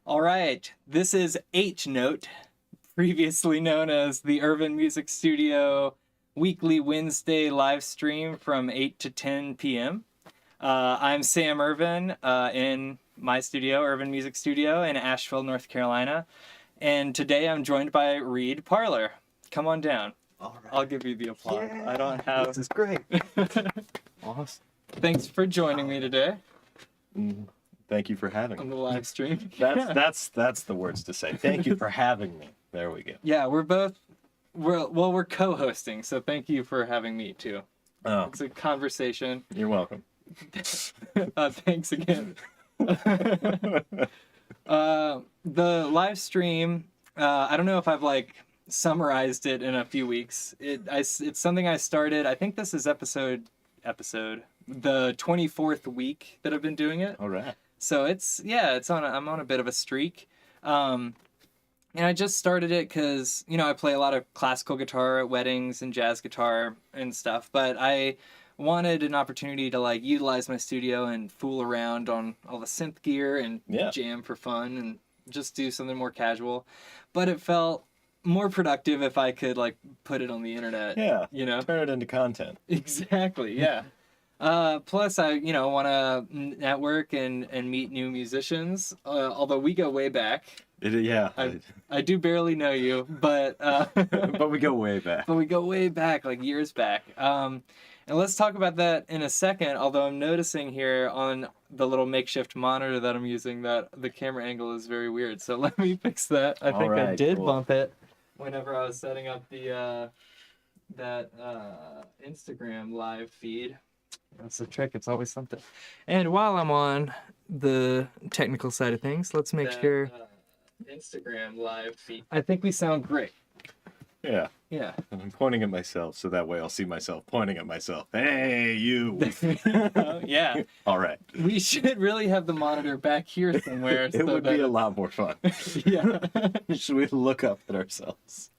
All right, this is H Note, previously known as the Irvin Music Studio weekly Wednesday live stream from 8 to 10 p.m. I'm Sam Irvin in my studio, Irvin Music Studio in Asheville, North Carolina. And today I'm joined by Reid Parler. Come on down. All right. I'll give you the applause. Yeah, I don't have... This is great. Awesome. Thanks for joining me today Thank you for having on me. the live stream. That's the words to say. Thank you for having me. There we go. Yeah, we're co-hosting, so thank you for having me too. Oh, It's a conversation. you're welcome. Thanks again. The live stream, I don't know if I've summarized it in a few weeks. It's something I started. I think this is episode the 24th week that I've been doing it. All right. So I'm on a bit of a streak. And I just started it because, I play a lot of classical guitar at weddings and jazz guitar and stuff, but I wanted an opportunity to utilize my studio and fool around on all the synth gear and jam for fun and just do something more casual. But it felt more productive if I could put it on the internet. Yeah. Turn it into content. Exactly. Yeah. Plus I, want to network and meet new musicians. Although we go way back. I do barely know you, but but we go way back. But we go way back, years back. And let's talk about that in a second. Although I'm noticing here on the little makeshift monitor that I'm using that the camera angle is very weird. So let me fix that. I think I did bump it whenever I was setting up the that Instagram live feed. That's the trick. It's always something. And while I'm on the technical side of things, let's make sure. Instagram live feed. I think we sound great. Yeah. Yeah. I'm pointing at myself, so that way I'll see myself pointing at myself. Hey, you. Yeah. All right. We should really have the monitor back here somewhere. It would be a lot more fun. Yeah. Should we look up at ourselves?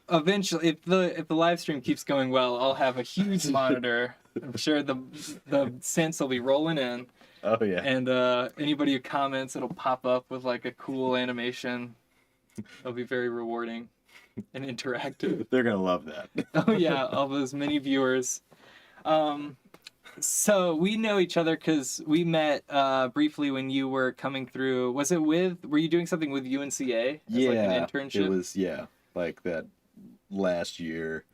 Eventually, if the live stream keeps going well, I'll have a huge monitor. I'm sure the synths will be rolling in. Oh yeah. And anybody who comments, it'll pop up with a cool animation. It'll be very rewarding and interactive. They're gonna love that. Oh yeah, all those many viewers. So we know each other because we met briefly when you were coming through. Were you doing something with UNCA? As an internship? It was that last year.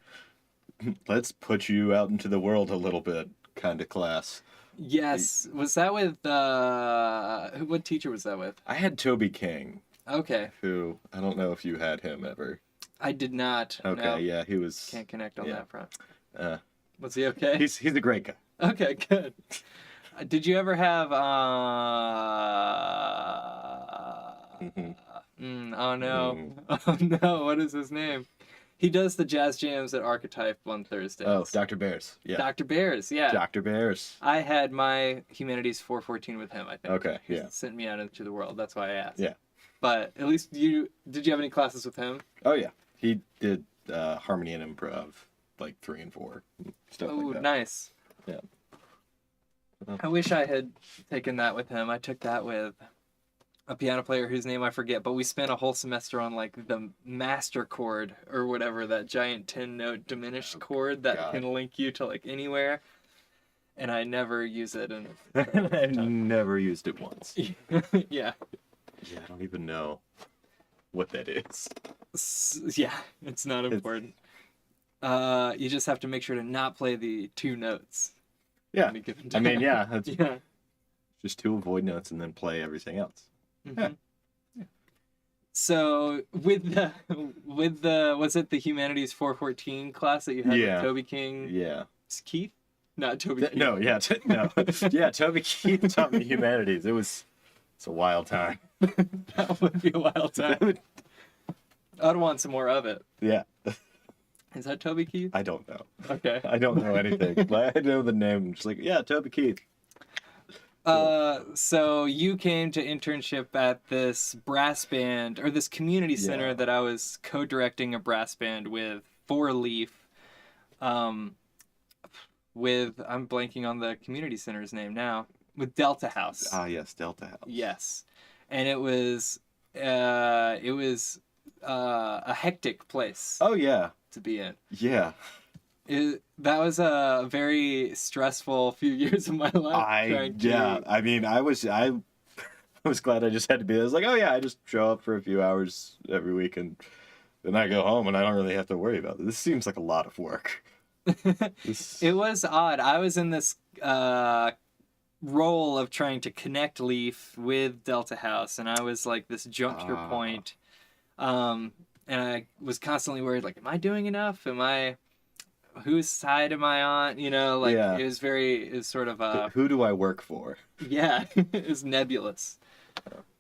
Let's put you out into the world a little bit kind of class. Yes. Was that with what teacher was that with? I had Toby King. Okay. Who I don't know if you had him ever. I did not. Okay, no. Yeah, he was. Can't connect on that front. Was he okay? He's a great guy. Okay, good. Did you ever have oh no. Oh no, what is his name? He does the jazz jams at Archetype on Thursdays. Oh, Dr. Bears. Yeah. Dr. Bears, yeah. Dr. Bears. I had my Humanities 414 with him, I think. Okay, yeah. He sent me out into the world. That's why I asked. Yeah. But at least did you have any classes with him? Oh, yeah. He did harmony and improv, 3 and 4, stuff like that. Oh, nice. Yeah. I wish I had taken that with him. I took that with a piano player whose name I forget, but we spent a whole semester on the master chord or whatever, that giant 10-note diminished chord that can link you to anywhere. And I never use it. And I've never used it once. Yeah. Yeah, I don't even know what that is. Yeah, it's not important. You just have to make sure to not play the 2 notes. Yeah. I mean, yeah. Yeah. Just 2 avoid notes and then play everything else. Mm-hmm. Yeah. So with the was it the Humanities 414 class that you had with Toby King? Yeah. Keith? Not Toby Keith. No, yeah, no. Yeah, Toby Keith taught me humanities. It's a wild time. That would be a wild time. I'd want some more of it. Yeah. Is that Toby Keith? I don't know. Okay. I don't know anything. I know the name. I'm just Toby Keith. So you came to internship at this brass band, or this community center that I was co-directing a brass band with, 4-Leaf. I'm blanking on the community center's name now. With Delta House. Ah, yes, Delta House. Yes. and it was a hectic place Oh yeah. to be in. Yeah. That was a very stressful few years of my life. I mean, I was glad I just had to be. I was like, oh yeah, I just show up for a few hours every week, and then I go home, and I don't really have to worry about it. This seems like a lot of work. It was odd. I was in this role of trying to connect Leaf with Delta House, and I was like this juncture point. And I was constantly worried, like, am I doing enough? Whose side am I on? You know, like, Yeah. it was sort of Who do I work for? yeah, it was nebulous.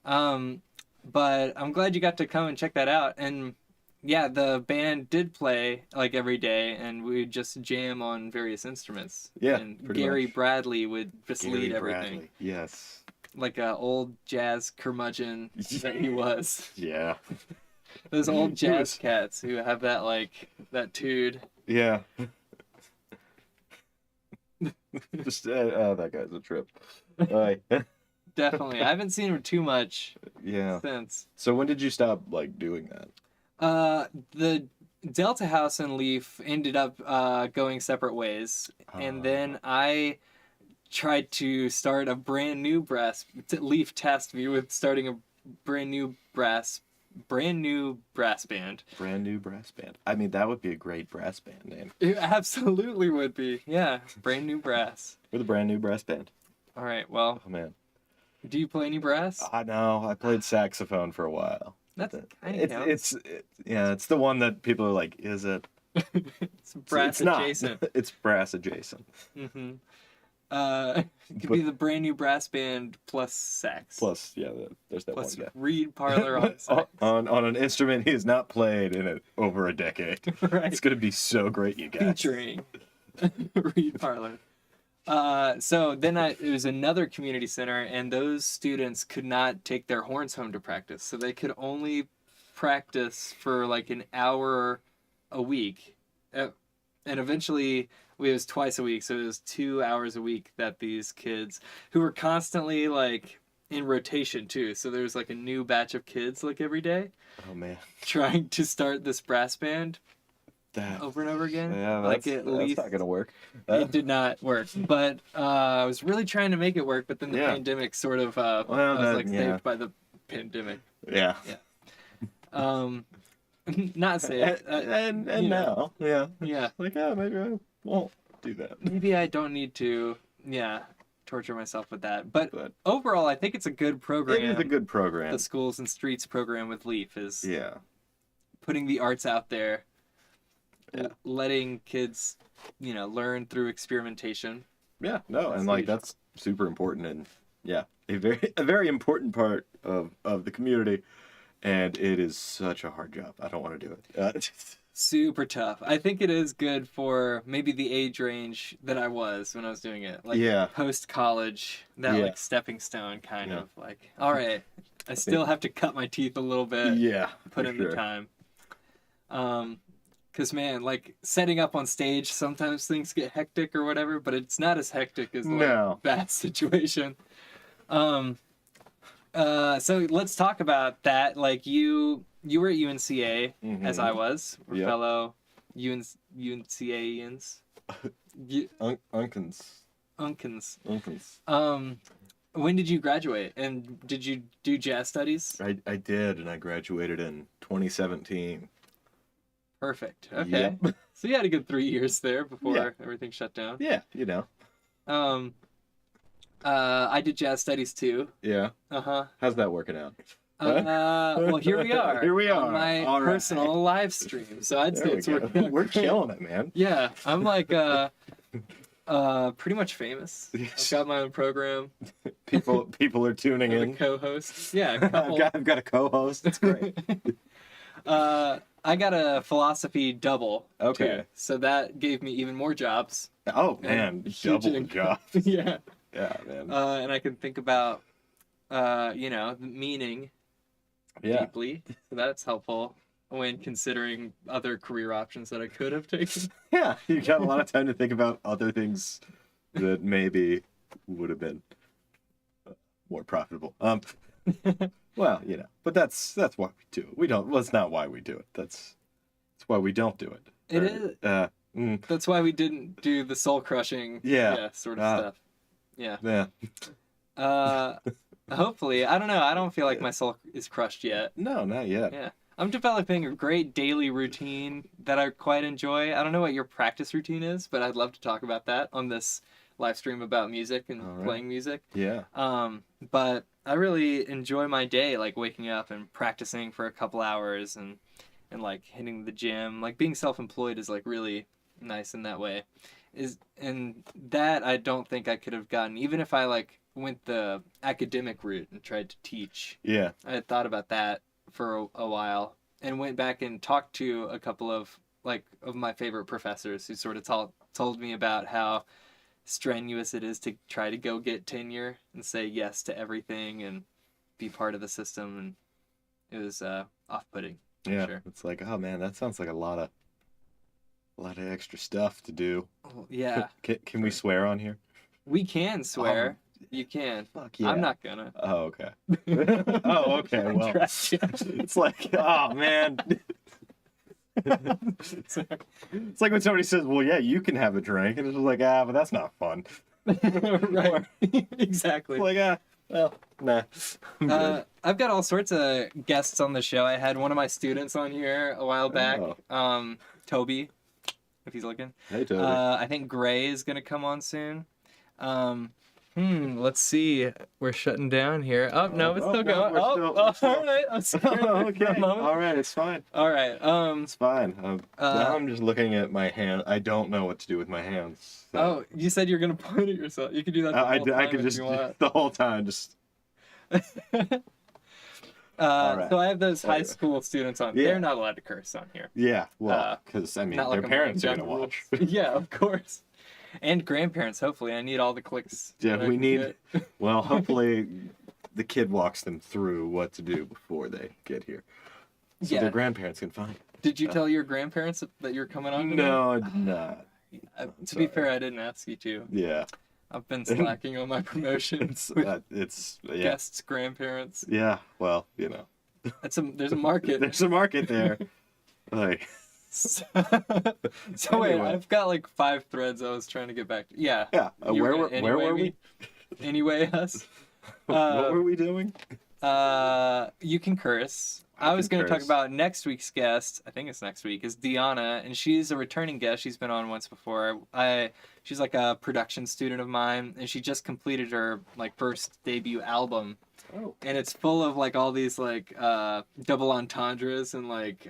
But I'm glad you got to come and check that out. And yeah, the band did play like every day, and we would just jam on various instruments. Yeah, and Gary much. Bradley would just lead everything. Bradley. Yes. Like a old jazz curmudgeon that he was. Yeah. Those old jazz cats who have that tude. Yeah. Just that guy's a trip. Definitely. I haven't seen him too much since. So when did you stop like doing that? The Delta House and Leaf ended up going separate ways, and then I tried to start a brand new Leaf tasked me with starting a brand new brass band. Brand new brass band. I mean, that would be a great brass band name. It absolutely would be. Yeah, brand new brass. We're the brand new brass band. All right. Well, oh man, do you play any brass? I know. I played saxophone for a while. That's kind of counts. It's the one that people are like, is it? It's brass adjacent. It's brass adjacent. Mm-hmm. It could be the brand new brass band plus sax. Plus, yeah, there's that plus one guy. Reid Parler on sax. on an instrument he has not played in over a decade. Right. It's gonna be so great, you guys. Featuring Reid Parler. So then it was another community center, and those students could not take their horns home to practice, so they could only practice for like an hour a week, and eventually it was twice a week, so it was 2 hours a week that these kids, who were constantly like in rotation too, so there was like a new batch of kids like every day. Oh man, trying to start this brass band. Over and over again. Yeah, like that's not gonna work. It did not work, but I was really trying to make it work. But then the pandemic sort of I was saved by the pandemic. Yeah. Not saved. And now, yeah. Like, maybe I won't do that. Maybe I don't need to. Torture myself with that. But overall, I think it's a good program. It is a good program. The Schools and Streets program with Leaf is putting the arts out there. Yeah. Letting kids, learn through experimentation. Yeah, no, and like that's super important, and a very important part of the community, and it is such a hard job. I don't want to do it. Super tough. I think it is good for maybe the age range that I was when I was doing it, like post college, that like stepping stone kind of like. All right, I still have to cut my teeth a little bit. Yeah, put in the time. Because, man, like, setting up on stage, sometimes things get hectic or whatever, but it's not as hectic as the bad situation. So let's talk about that. Like, you were at UNCA, as I was. We're fellow UNCAians. Unkins. When did you graduate? And did you do jazz studies? I did, and I graduated in 2017. Perfect. Okay. Yep. So you had a good 3 years there before everything shut down. Yeah, I did jazz studies too. Yeah. How's that working out? Well, here we are. Here we are. On my personal live stream. So I'd say it's working out. We're killing it, man. Yeah, I'm like pretty much famous. I've got my own program. People are tuning in. Co-host. Yeah. I've got a co-host. It's great. I got a philosophy double. Okay. Too, so that gave me even more jobs. Oh man, double jobs. Yeah. Yeah, man. And I can think about, meaning deeply. So that's helpful when considering other career options that I could have taken. Yeah, you got a lot of time to think about other things that maybe would have been more profitable. Well, but that's why we do it. We don't. Well, it's not why we do it. That's why we don't do it. It is. That's why we didn't do the soul crushing, sort of stuff. Yeah. Yeah. Hopefully, I don't know. I don't feel like my soul is crushed yet. No, not yet. Yeah. I'm developing a great daily routine that I quite enjoy. I don't know what your practice routine is, but I'd love to talk about that on this live stream about music and playing music. Yeah. But I really enjoy my day, like waking up and practicing for a couple hours and like hitting the gym. Like being self-employed is like really nice in that way. And that I don't think I could have gotten even if I like went the academic route and tried to teach. Yeah. I had thought about that for a while and went back and talked to a couple of my favorite professors who sort of told me about how strenuous it is to try to go get tenure and say yes to everything and be part of the system, and it was off-putting. Yeah, sure. It's like, oh man, that sounds like a lot of extra stuff to do. Yeah. Can we swear on here? We can swear. You can. Fuck yeah. I'm not gonna. Oh, okay. Oh, okay. Well, it's like, oh man. It's like when somebody says, "Well, yeah, you can have a drink," and it's just like, but that's not fun. Right. Exactly. It's like, well, nah. I've got all sorts of guests on the show. I had one of my students on here a while back. Toby, if he's looking. Hey, Toby. I think Gray is gonna come on soon. Let's see. We're shutting down here. Oh, no, it's still going. All right. I'm scared okay. for a moment. All right, it's fine. All right. It's fine. Now I'm just looking at my hand. I don't know what to do with my hands. So. Oh, you said you're going to point at yourself. You could do that the whole time I could if just you want. the whole time just. Right. So I have those high school students on. Yeah. They're not allowed to curse on here. Yeah, well, because their parents are going to watch. Yeah, of course. And grandparents, hopefully. I need all the clicks. Yeah, we need... Well, hopefully the kid walks them through what to do before they get here. So their grandparents can find it. Did you tell your grandparents that you're coming on today? No, I did not. To be fair, I didn't ask you to. Yeah. I've been slacking on my promotions. It's guests, grandparents. Yeah, well, There's a market. There's a market there. Like... So wait, I've got like 5 threads I was trying to get back to. Yeah. Yeah. Where were we? Anyway, us. What were we doing? You can curse. I was going to talk about next week's guest. I think it's next week. Is Deanna, and she's a returning guest. She's been on once before. She's like a production student of mine, and she just completed her like first debut album. Oh. And it's full of like all these like double entendres and like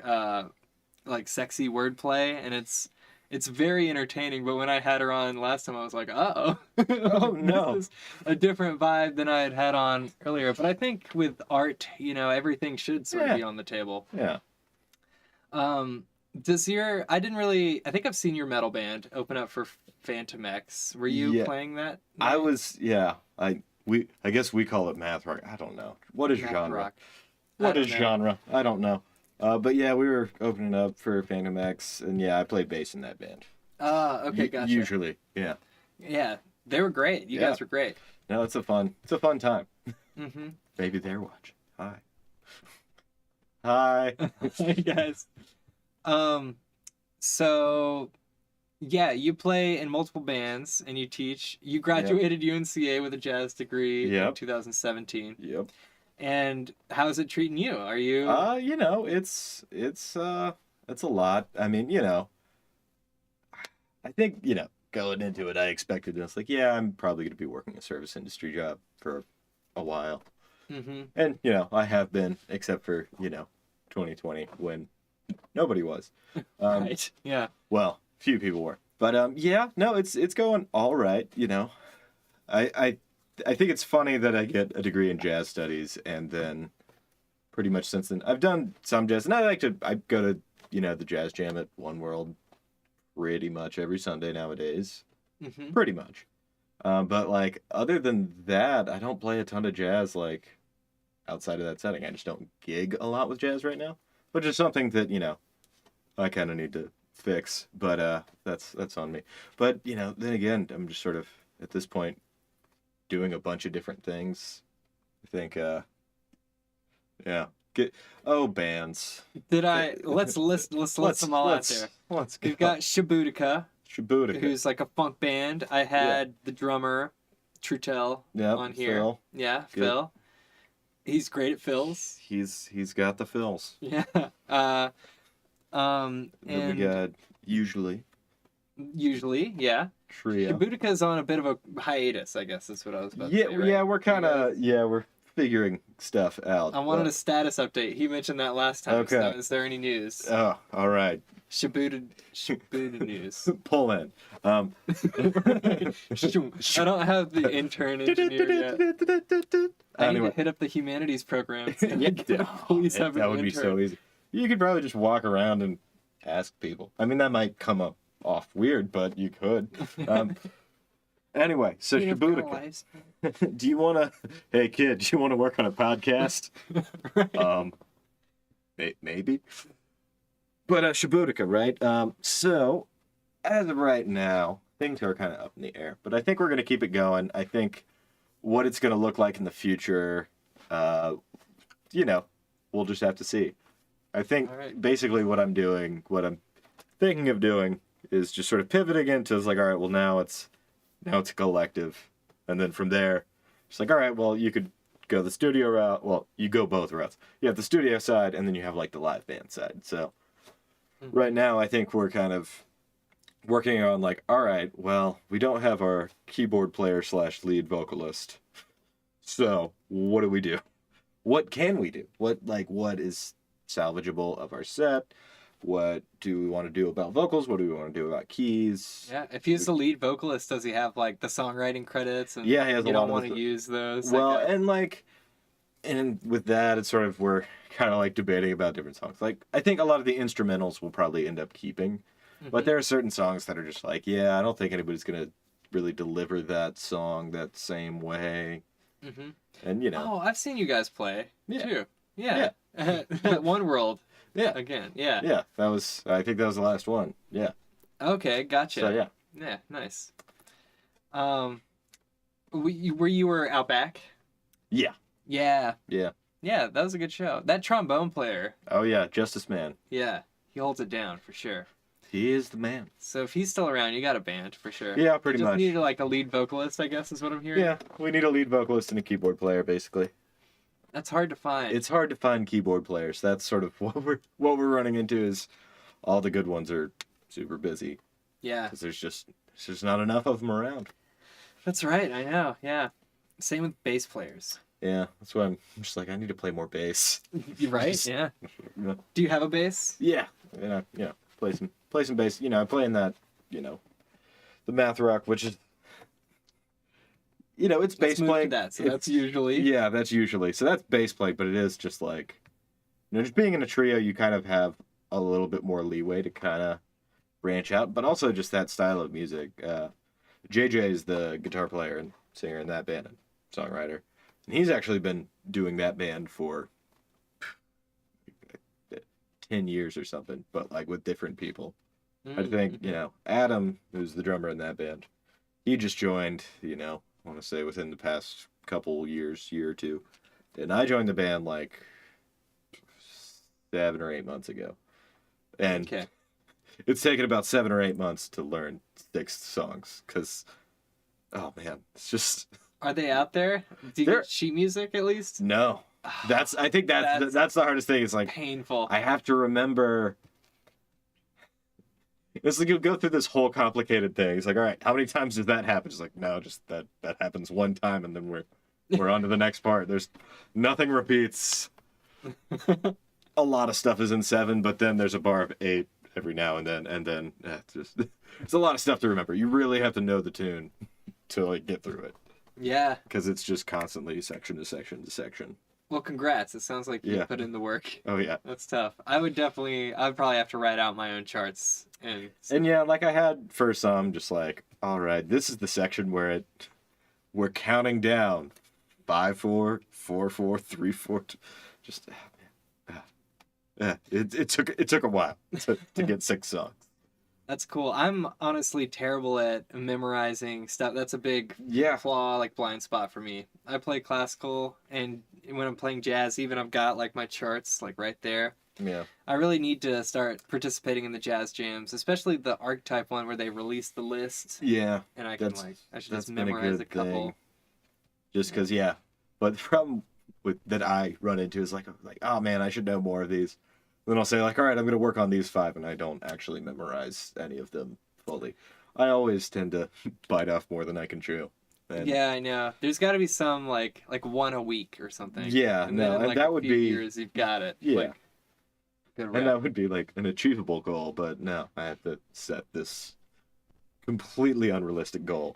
sexy wordplay, and it's very entertaining. But when I had her on last time, I was like, oh no, this is a different vibe than I had on earlier. But I think with art, everything should sort of be on the table. Yeah. I think I've seen your metal band open up for Phantom X. Were you playing that? I was. Yeah. I guess we call it math rock. I don't know. What is genre? Rock. What is genre? I don't know. But yeah, we were opening up for Phantom X, and I played bass in that band. Okay, gotcha. Usually, yeah. Yeah, they were great. You guys were great. No, it's a fun time. Mm-hmm. Maybe they're watching. Hi. Hi. Hi, guys. So, you play in multiple bands, and you teach. You graduated UNCA with a jazz degree in 2017. Yep. And how's it treating you? Are you? It's a lot. I mean, I think, going into it, I expected this. Like, I'm probably going to be working a service industry job for a while. Mm-hmm. And, I have been, except for, 2020 when nobody was. Right. Yeah. Well, few people were. But, no, it's going all right, I think it's funny that I get a degree in jazz studies, and then pretty much since then I've done some jazz, and I go to the jazz jam at One World pretty much every Sunday nowadays. Mm-hmm. Pretty much. But like other than that, I don't play a ton of jazz like outside of that setting. I just don't gig a lot with jazz right now, which is something that I kind of need to fix. But that's on me. But then again, I'm just sort of at this point doing a bunch of different things. I think Yeah. Bands. Let's list them all out there. Let's go. We've got Shabootica, Shabootica. who's like a funk band. I had the drummer, Trutel, Yep, on here. Phil. Yeah, Good. Phil. He's great at fills. He's got the fills. Yeah. Then And we got usually usually, yeah. trio. Shabootica's on a bit of a hiatus, I guess is what I was about to say, right? Yeah, we're figuring stuff out. I wanted a status update. He mentioned that last time. Okay. So is there any news? Oh, all right. Shabuda news. Pull in. I don't have the intern engineer yet. I need to hit up the humanities program. Please have an that would intern. be so easy. You could probably just walk around and ask people. I mean, that might come up off weird, but you could. Anyway, so Shabootica. Do you want to? Hey, kid, do you want to work on a podcast? Right. Maybe. But Shabootica, right? So as of right now, things are kind of up in the air. But I think we're going to keep it going. I think what it's going to look like in the future, we'll just have to see. I think basically what I'm thinking of doing is just sort of pivoting into, it's like, all right, well, now it's a collective. And then from there, it's like, all right, well, you could go the studio route. Well, you go both routes. You have the studio side, and then you have like the live band side. So right now, I think we're kind of working on like, all right, well, we don't have our keyboard player / lead vocalist. So what do we do? What can we do? What is salvageable of our set? What do we want to do about vocals? What do we want to do about keys? Yeah, if he's the lead vocalist, does he have like the songwriting credits? And yeah, he has you a lot don't of want to use those. Well, I guess. and with that, it's sort of, we're kind of like debating about different songs. Like, I think a lot of the instrumentals will probably end up keeping, but there are certain songs that are just like, yeah, I don't think anybody's gonna really deliver that song that same way. Mm-hmm. And Oh, I've seen you guys play too. Yeah. One World. Yeah. Again. Yeah. Yeah, I think that was the last one. Yeah. Okay, gotcha. So yeah. Yeah, nice. You were out back? Yeah. Yeah. Yeah. Yeah, that was a good show. That trombone player. Oh yeah, Justice Man. Yeah, he holds it down for sure. He is the man. So if he's still around, you got a band for sure. Yeah, pretty Just much. needed like a lead vocalist, I guess, is what I'm hearing. Yeah, we need a lead vocalist and a keyboard player, basically. That's hard to find. It's hard to find keyboard players. That's sort of what we're running into, is all the good ones are super busy. Yeah. Because there's just not enough of them around. That's right, I know, yeah. Same with bass players. Yeah, that's why I'm just like, I need to play more bass. You right? Yeah. Do you have a bass? Yeah. Play some bass. I play in that, the math rock, which is, it's bass playing. So that's usually. Yeah, that's usually. So that's bass playing, but it is just like, just being in a trio, you kind of have a little bit more leeway to kind of branch out, but also just that style of music. JJ is the guitar player and singer in that band and songwriter. And he's actually been doing that band for 10 years or something, but like with different people. I think, Adam, who's the drummer in that band, he just joined, I want to say within the past couple years, year or two. And I joined the band like 7 or 8 months ago. And it's taken about 7 or 8 months to learn 6 songs because, oh man, it's just... Are they out there? Do you get sheet music at least? No. I think that's the hardest thing. It's like painful. I have to remember. It's like you'll go through this whole complicated thing. It's like, all right, how many times does that happen? It's like, no, just that happens one time, and then we're on to the next part. There's nothing repeats. A lot of stuff is in 7, but then there's a bar of 8 every now and then it's a lot of stuff to remember. You really have to know the tune to like get through it. Yeah. Because it's just constantly section to section to section. Well, congrats. It sounds like you put in the work. Oh, yeah. That's tough. I'd probably have to write out my own charts. And yeah, like I had for some, just like, all right, this is the section where we're counting down 5/4, 4/4, 3/4. Just, it took a while to get 6 songs. That's cool. I'm honestly terrible at memorizing stuff. That's a big Yeah. flaw, like blind spot for me. I play classical, and when I'm playing jazz, even I've got like my charts like right there. Yeah. I really need to start participating in the jazz jams, especially the archetype one where they release the list, Yeah. and I can I should That's just been a memorize good a couple. thing. Just because, yeah. But the problem that I run into is like, oh man, I should know more of these. Then I'll say like, all right, I'm going to work on these 5, and I don't actually memorize any of them fully. I always tend to bite off more than I can chew. And Yeah, I know. There's got to be some like one a week or something. yeah, and no, then in and like that a would few be years you've got it. yeah, Like, good and rep. that would be like an achievable goal. But no, I have to set this completely unrealistic goal.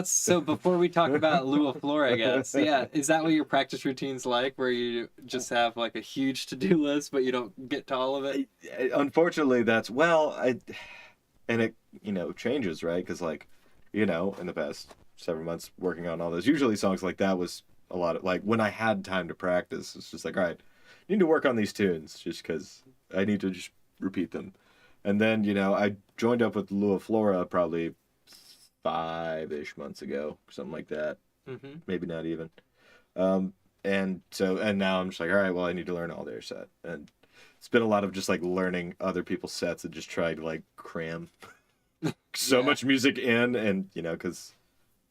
So before we talk about Lua Floor, I guess. Yeah, is that what your practice routine's like, where you just have like a huge to-do list, but you don't get to all of it? Unfortunately, and it changes, right? Because like, in the past several months working on all those, usually songs like that was a lot of like when I had time to practice, it's just like, all right, I need to work on these tunes just because I need to just repeat them. And then I joined up with Lua Flora probably 5-ish months ago, something like that. Mm-hmm. Maybe not even. And now I'm just like, all right, well, I need to learn all their set, and it's been a lot of just like learning other people's sets and just trying to like cram so much music in, and because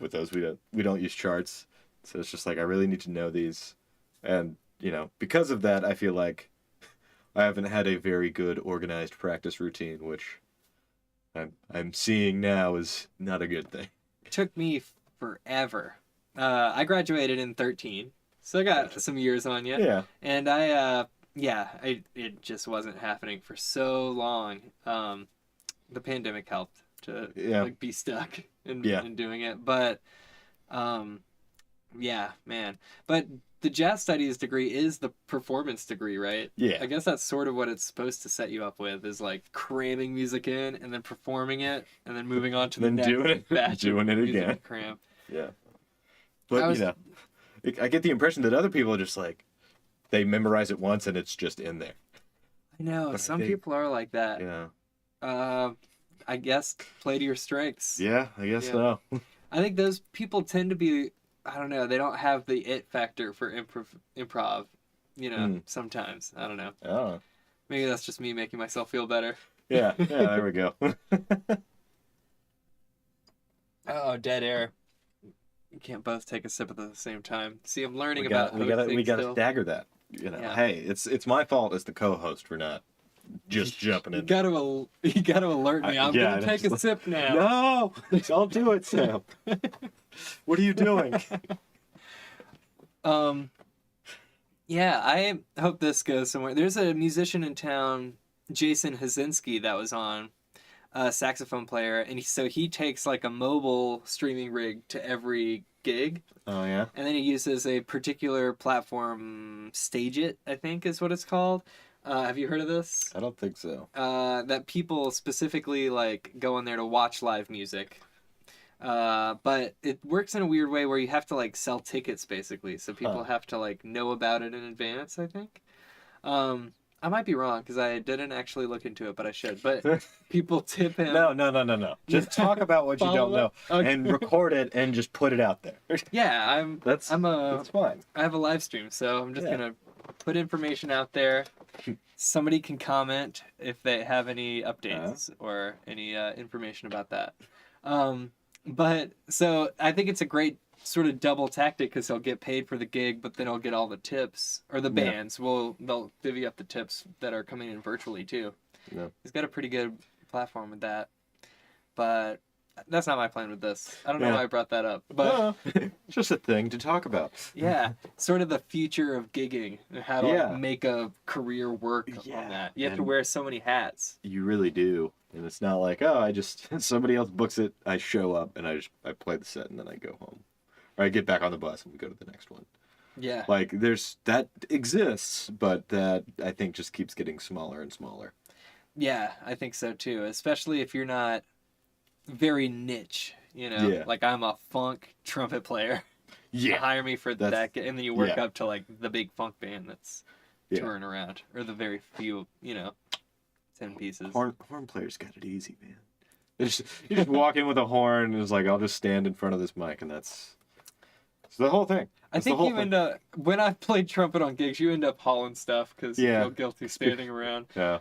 with those we don't use charts, so it's just like I really need to know these, and because of that, I feel like I haven't had a very good organized practice routine, which I'm seeing now is not a good thing. It took me forever. I graduated in 13, so I got some years on you. Yeah. And it just wasn't happening for so long. The pandemic helped to like be stuck in doing it, but yeah, man. But the jazz studies degree is the performance degree, right? Yeah. I guess that's sort of what it's supposed to set you up with, is like cramming music in and then performing it and then moving on to the next batch doing of it music again. to cram. Yeah. But I get the impression that other people are just like, they memorize it once and it's just in there. I know, But some people are like that. Yeah. I guess play to your strengths. Yeah, I guess so. I think those people tend to be, I don't know, they don't have the it factor for improv, sometimes. I don't know. Oh. Maybe that's just me making myself feel better. Yeah, there we go. Oh, dead air. You can't both take a sip at the same time. See, I'm learning we hosting gotta still. stagger that. Hey, it's my fault as the co-host for not just jumping in. You gotta alert me. I'm gonna take a sip now. No, don't do it, Sam. What are you doing? Yeah, I hope this goes somewhere. There's a musician in town, Jason Hazinski, that was on, a saxophone player, and he takes like a mobile streaming rig to every gig. Oh yeah. And then he uses a particular platform, Stage It, I think is what it's called. Have you heard of this? I don't think so. That people specifically like go on there to watch live music. But it works in a weird way where you have to like sell tickets basically, so people have to like know about it in advance, I think. I might be wrong because I didn't actually look into it, but I should. But people tip him. No. Just talk about what you don't know and record it and just put it out there. Yeah, that's fine. I have a live stream, so I'm just gonna put information out there. Somebody can comment if they have any updates or any information about that. But so I think it's a great sort of double tactic because he'll get paid for the gig, but then he'll get all the tips, or the bands they'll divvy up the tips that are coming in virtually too. Yeah. He's got a pretty good platform with that, but that's not my plan with this. I don't know why I brought that up, but it's just a thing to talk about. Yeah, sort of the future of gigging and how to like, make a career work on that. You have to wear so many hats. You really do. And it's not like, somebody else books it, I show up, and I play the set, and then I go home. Or I get back on the bus, and we go to the next one. Yeah. Like, that exists, but that, I think, just keeps getting smaller and smaller. Yeah, I think so, too. Especially if you're not very niche, Like, I'm a funk trumpet player. Yeah. Hire me for that, and then you work up to, like, the big funk band that's touring around. Or the very few, 10 pieces. Horn players got it easy, man. You just walk in with a horn, and it's like, I'll just stand in front of this mic, and that's the whole thing. I think you end up, when I've played trumpet on gigs, you end up hauling stuff because you feel guilty standing around. Yeah.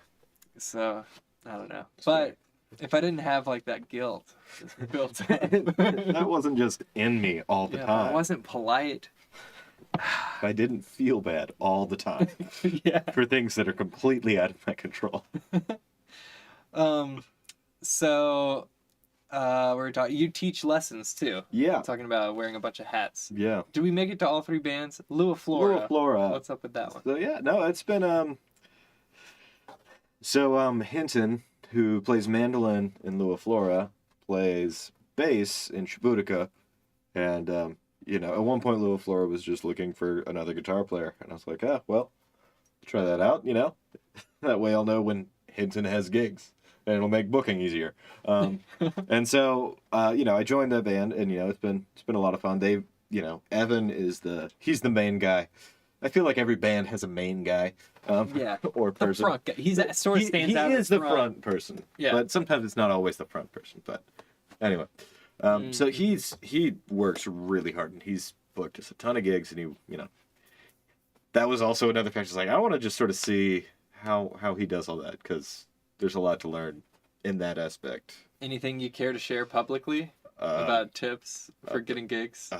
So, I don't know. But if I didn't have like that guilt just built up. That wasn't just in me all the time. I wasn't polite. I didn't feel bad all the time for things that are completely out of my control. So we're talking. You teach lessons too. Yeah. Talking about wearing a bunch of hats. Yeah. Do we make it to all three bands? Lua Flora. What's up with that one? So yeah, no, it's been Hinton, who plays mandolin in Lua Flora, plays bass in Shibutica, and at one point Lua Flora was just looking for another guitar player, and I was like, well, try that out, that way I'll know when Hinton has gigs, and it'll make booking easier. And so I joined that band, and it's been a lot of fun. They, Evan he's the main guy. I feel like every band has a main guy, or person. The front guy. He stands out. He is the front person. Yeah. But sometimes it's not always the front person. But anyway, so he works really hard, and he's booked us a ton of gigs, and that was also another factor. It's like, I want to just sort of see how he does all that, because there's a lot to learn in that aspect. Anything you care to share publicly about tips for getting gigs?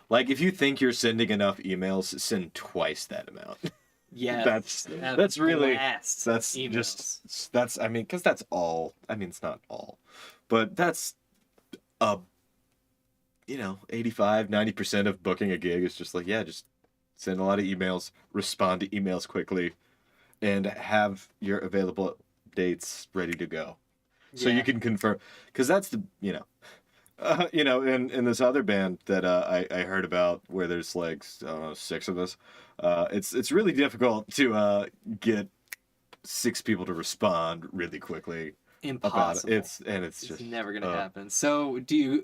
Like, if you think you're sending enough emails, send twice that amount. Yeah, that's really emails. Because that's all. I mean, it's not all, but that's 85-90% of booking a gig is just like, just send a lot of emails, respond to emails quickly, and have your available dates ready to go, so you can confirm. Because that's the in this other band that I heard about, where there's like 6 of us, it's really difficult to get 6 people to respond really quickly. Impossible. It's just never gonna happen. So do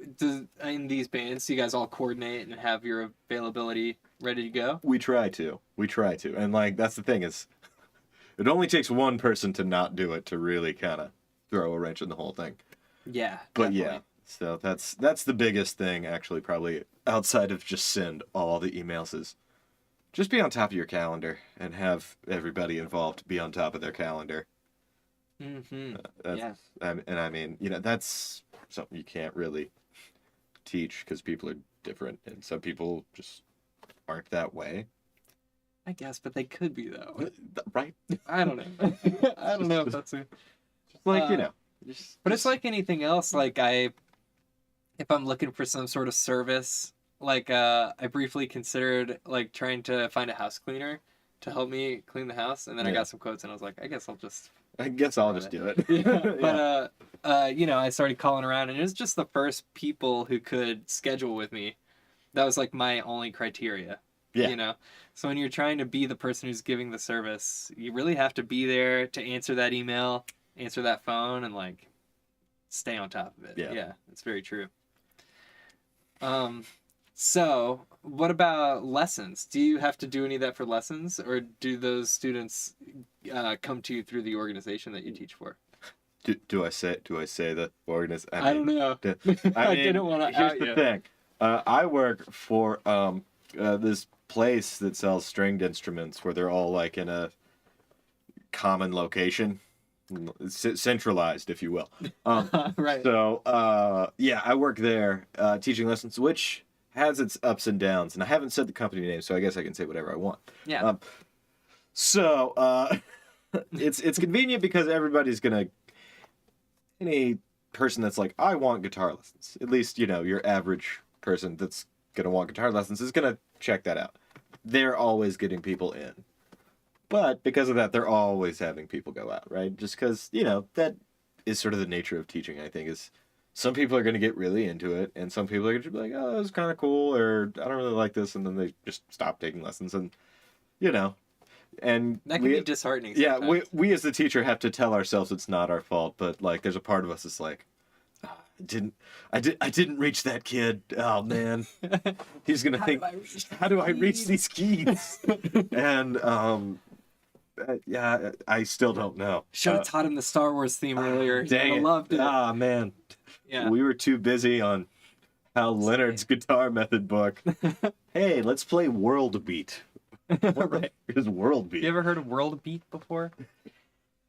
in these bands, do you guys all coordinate and have your availability ready to go? We try to, and like that's the thing is, it only takes one person to not do it to really kind of throw a wrench in the whole thing. Yeah, but definitely. So that's the biggest thing, actually, probably outside of just send all the emails, is just be on top of your calendar and have everybody involved be on top of their calendar. Mm-hmm. That's something you can't really teach, because people are different, and some people just aren't that way. I guess, but they could be, though. Right? I don't know. I don't know if that's it. Like, but it's like anything else. Like, if I'm looking for some sort of service, like I briefly considered like trying to find a house cleaner to help me clean the house, and then I got some quotes, and I was like, I guess I'll just do it. But I started calling around, and it was just the first people who could schedule with me. That was like my only criteria. Yeah. So when you're trying to be the person who's giving the service, you really have to be there to answer that email, answer that phone, and like stay on top of it. Yeah, it's very true. So what about lessons? Do you have to do any of that for lessons, or do those students come to you through the organization that you teach for? Do I say the organization? I don't know. I didn't want to. Here's the thing. I work for this place that sells stringed instruments, where they're all like in a common location, centralized, if you will. Right. So I work there teaching lessons, which has its ups and downs, and I haven't said the company name, so I guess I can say whatever I want. Yeah. It's convenient, because any person that's like, I want guitar lessons, at least your average person that's gonna want guitar lessons is gonna check that out. They're always getting people in, but because of that, they're always having people go out, right? Just because that is sort of the nature of teaching. I think is some people are going to get really into it, and some people are going to be like, oh, that's kind of cool, or I don't really like this, and then they just stop taking lessons, and and that can be disheartening sometimes. Yeah, we as the teacher have to tell ourselves it's not our fault, but like there's a part of us that's like, I didn't reach that kid. Oh man, he's gonna think, how do I reach these keys? And Yeah, I still don't know. Should have taught him the Star Wars theme earlier. Dang I it. loved it. Ah, man. Yeah. We were too busy on Hal Leonard's guitar method book. Hey, let's play World Beat. Right. Is World Beat? You ever heard of World Beat before?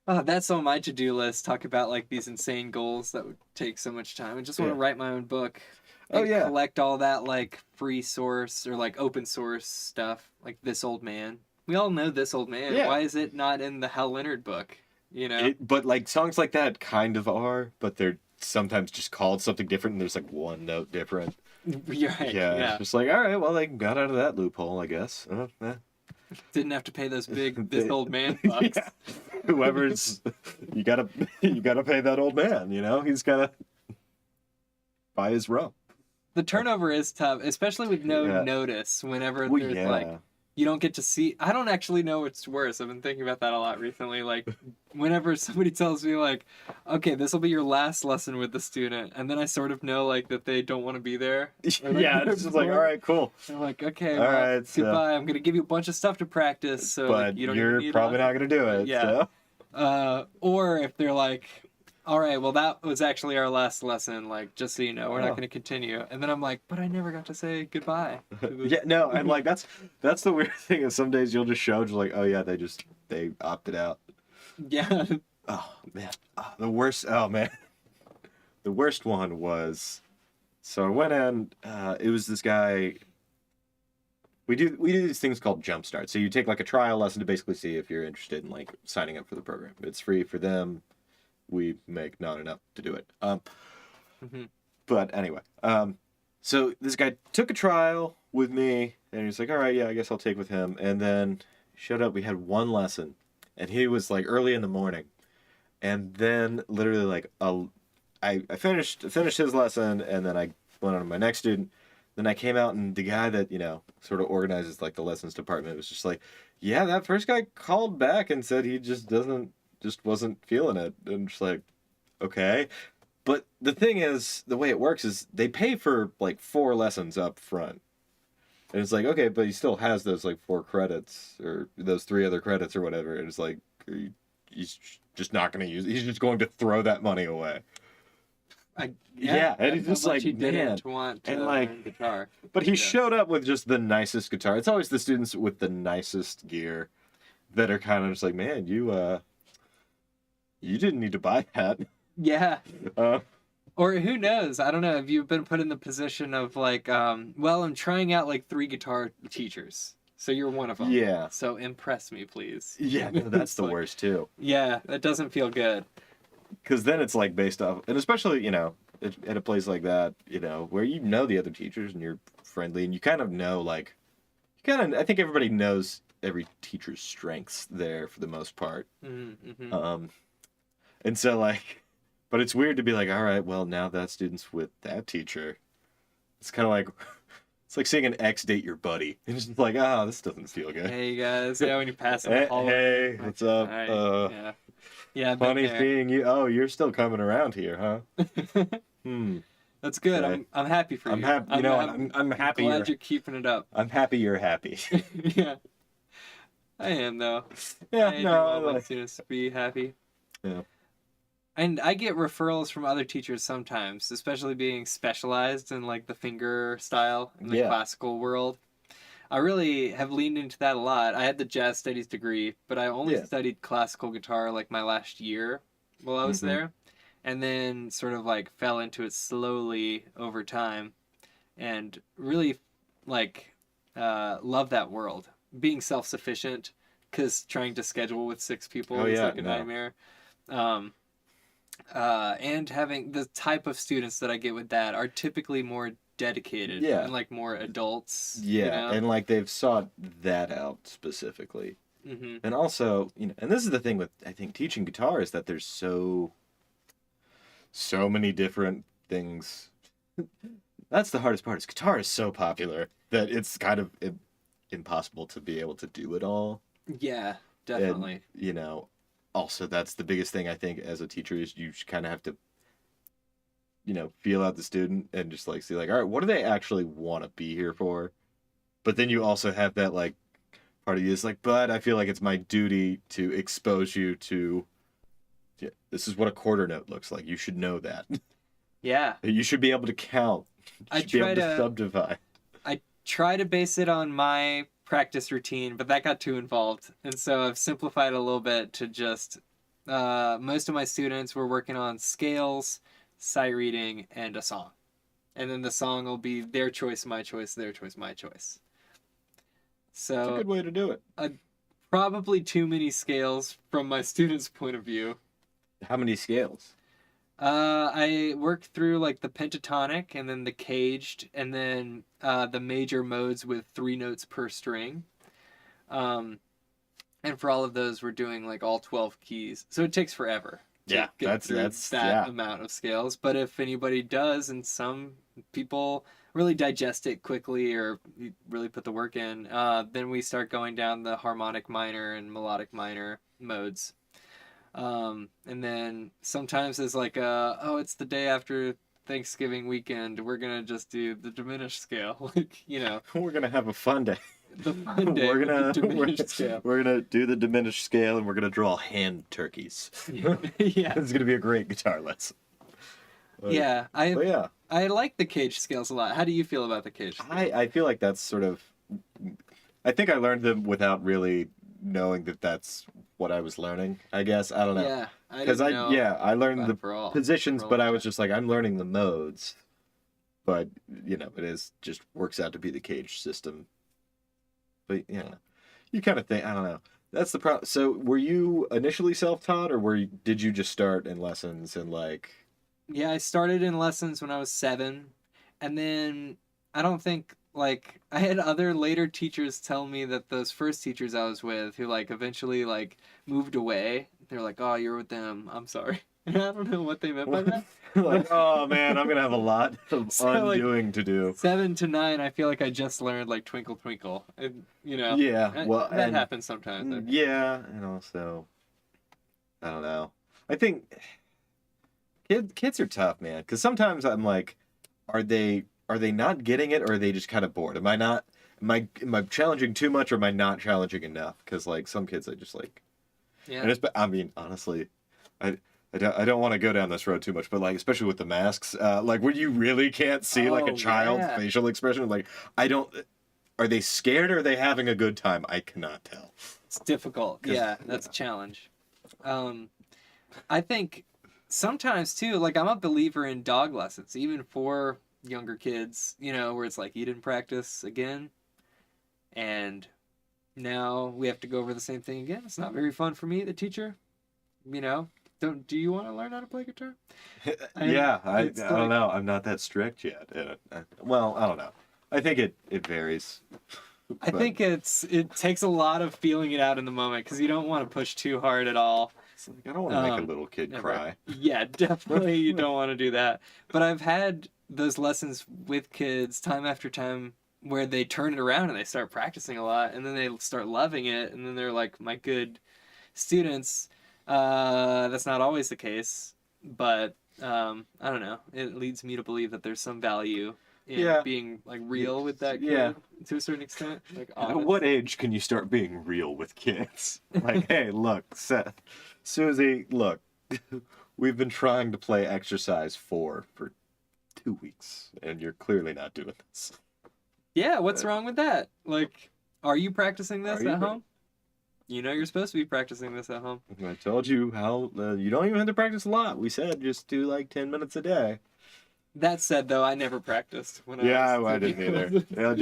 Oh, that's on my to-do list. Talk about like these insane goals that would take so much time. I just want to write my own book. Oh, yeah. Collect all that like free source or like open source stuff, like This Old Man. We all know This Old Man. Yeah. Why is it not in the Hal Leonard book? You know? But like songs like that kind of are, but they're sometimes just called something different and there's like one note different. You're right. Yeah. It's just like, all right, well, they got out of that loophole, I guess. Didn't have to pay those big This Old Man bucks. Yeah. Whoever's you gotta pay that old man, you know? He's gotta buy his rum. The turnover is tough, especially with no notice. Whenever there's like, you don't get to see. I don't actually know what's worse. I've been thinking about that a lot recently. Like, whenever somebody tells me like, okay, this will be your last lesson with the student, and then I sort of know like that they don't want to be there. Or, like, Yeah, it's just like, all right, cool. I'm like, okay, All well, right, so- goodbye. I'm gonna give you a bunch of stuff to practice, so But like, you don't you're even need probably it. not gonna do it. Yeah. So. Or if they're like, all right, well, that was actually our last lesson. Like, just so you know, we're not going to continue. And then I'm like, but I never got to say goodbye. Yeah, no, and like that's the weird thing is some days you'll just show just like, oh yeah, they opted out. Yeah. Oh man, the worst. Oh man, the worst one was. So I went in. It was this guy. We do these things called Jumpstart. So you take like a trial lesson to basically see if you're interested in like signing up for the program. It's free for them. We make not enough to do it. But anyway, so this guy took a trial with me, and he's like, all right, yeah, I guess I'll take with him. And then showed up. We had one lesson, and he was like early in the morning, and then literally like I finished his lesson, and then I went on to my next student. Then I came out, and the guy that sort of organizes like the lessons department was just like, yeah, that first guy called back and said he just wasn't feeling it. And just like, okay. But the thing is, the way it works is they pay for like 4 lessons up front. And it's like, okay, but he still has those like 4 credits or those 3 other credits or whatever. And it's like, he's just not going to use it. He's just going to throw that money away. Yeah, and he's just like, he man, didn't want to and like learn guitar. But he showed up with just the nicest guitar. It's always the students with the nicest gear that are kind of just like, man, you didn't need to buy that. Yeah. Or who knows? I don't know. Have you been put in the position of like, well, I'm trying out like 3 guitar teachers. So you're one of them. Yeah. So impress me, please. Yeah, no, that's the worst too. Yeah, that doesn't feel good. Because then it's like based off, and especially, at a place like that, where the other teachers and you're friendly and you kind of know, like, I think everybody knows every teacher's strengths there for the most part. Mm-hmm. And so, like, but it's weird to be like, all right, well, now that student's with that teacher. It's kind of like, it's like seeing an ex date your buddy. And it's just like, this doesn't feel good. Hey, guys. Yeah, when you pass in the hallway. Hey, what's up? Right. Yeah, funny seeing you. Oh, you're still coming around here, huh? That's good. Okay. I'm happy for you. I'm happy. I'm happy. I'm glad you're keeping it up. I'm happy you're happy. Yeah, I am though. Yeah, I want my students to be happy. Yeah. And I get referrals from other teachers sometimes, especially being specialized in like the finger style in the classical world. I really have leaned into that a lot. I had the jazz studies degree, but I only studied classical guitar like my last year while I was there. And then sort of like fell into it slowly over time and really like love that world. Being self-sufficient, because trying to schedule with 6 people is like a nightmare. And having the type of students that I get with that are typically more dedicated and like more adults. And like they've sought that out specifically. And also, and this is the thing with, I think, teaching guitar is that there's so many different things. That's the hardest part. Is guitar is so popular that it's kind of impossible to be able to do it all. Yeah, definitely. And, also that's the biggest thing I think as a teacher is you kind of have to feel out the student and just like see like, all right, what do they actually want to be here for? But then you also have that like part of you is like, but I feel like it's my duty to expose you to, yeah, this is what a quarter note looks like. You should know that. Yeah. You should be able to count. You I should be able try to to subdivide. I try to base it on my practice routine, but that got too involved. And so I've simplified a little bit to just most of my students were working on scales, sight reading, and a song. And then the song will be their choice, my choice, their choice, my choice. It's a So good way to do it. probably too many scales from my students' point of view. How many scales? I worked through like the pentatonic and then the caged and then the major modes with 3 notes per string. And for all of those, we're doing like all 12 keys. So it takes forever to Yeah, get through that's that amount of scales. But if anybody does, and some people really digest it quickly or really put the work in, then we start going down the harmonic minor and melodic minor modes. And then sometimes it's like, it's the day after Thanksgiving weekend. We're gonna just do the diminished scale, like We're gonna have a fun day. the fun day with the diminished scale. We're gonna do the diminished scale, and we're gonna draw hand turkeys. Yeah, It's gonna be a great guitar lesson. yeah. But yeah, I like the cage scales a lot. How do you feel about the cage scales? I feel like that's sort of. I think I learned them without really knowing that that's what I was learning. I guess I don't know. Yeah, Because I learned the positions, but I was just like, I'm learning the modes. But it is just works out to be the cage system. But you kind of think, I don't know. That's the problem. So were you initially self-taught, or did you just start in lessons and like? Yeah, I started in lessons when I was 7, and then I don't think like I had other later teachers tell me that those first teachers I was with who like eventually like moved away, they're like, "Oh, you're with them. I'm sorry." And I don't know what they meant by that. Like, oh man, I'm gonna have a lot of undoing to do. 7 to 9, I feel like I just learned like Twinkle Twinkle, and Yeah, well, that happens sometimes. Yeah, and also, I don't know. I think kids are tough, man. Because sometimes I'm like, are they not getting it, or are they just kind of bored? Am I challenging too much, or am I not challenging enough? Because like some kids, I just like. Yeah. And I mean, honestly, I don't want to go down this road too much, but like especially with the masks, like when you really can't see like a child's facial expression, like are they scared or are they having a good time? I cannot tell. It's difficult. Yeah, that's a challenge. I think sometimes too, like I'm a believer in dog lessons, even for younger kids, where it's like you didn't practice again, and now we have to go over the same thing again. It's not very fun for me, the teacher. Do you want to learn how to play guitar? Yeah, I don't know. I'm not that strict yet. Well, I don't know. I think it varies. I think it takes a lot of feeling it out in the moment because you don't want to push too hard at all. It's like, I don't want to make a little kid cry. Yeah, definitely you don't want to do that. But I've had those lessons with kids time after time where they turn it around and they start practicing a lot and then they start loving it and then they're like my good students. That's not always the case, but I don't know. It leads me to believe that there's some value in being like real with that kid to a certain extent. Like, at what age can you start being real with kids? Like, hey, look, Seth, Susie, look, we've been trying to play exercise 4 for 2 weeks, and you're clearly not doing this. Yeah, what's wrong with that? Like, are you practicing this at home? You're supposed to be practicing this at home. I told you how you don't even have to practice a lot. We said just do like 10 minutes a day. That said, though, I never practiced when I didn't either.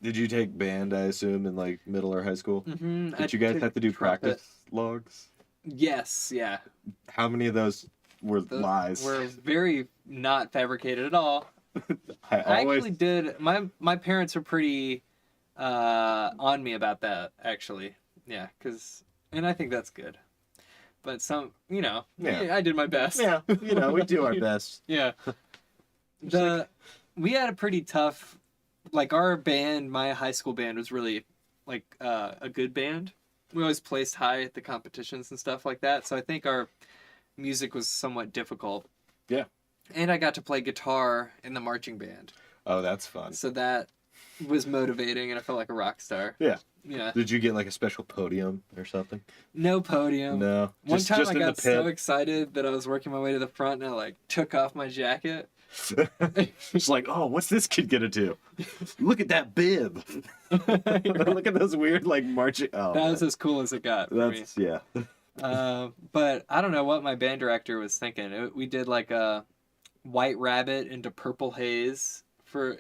Did you take band, I assume, in like middle or high school? Mm-hmm. Did you guys have to do practice logs? Yes, yeah. How many of those were lies? Were very not fabricated at all. I actually did. My parents were pretty on me about that, actually. Yeah, and I think that's good. But I did my best. Yeah, we do our best. Yeah. We had a pretty tough, like our band, my high school band was really like a good band. We always placed high at the competitions and stuff like that. So I think our music was somewhat difficult. Yeah. And I got to play guitar in the marching band. Oh, that's fun. So that was motivating, and I felt like a rock star. Yeah. Yeah. Did you get like a special podium or something? No podium. No. One time just I in got the so pit. excited that I was working my way to the front, and I like took off my jacket. It's like, oh, what's this kid gonna do? Look at that bib. Look at those weird like marching. Oh, That man. was as cool as it got for me. That's yeah. But I don't know what my band director was thinking. We did like a White Rabbit into Purple Haze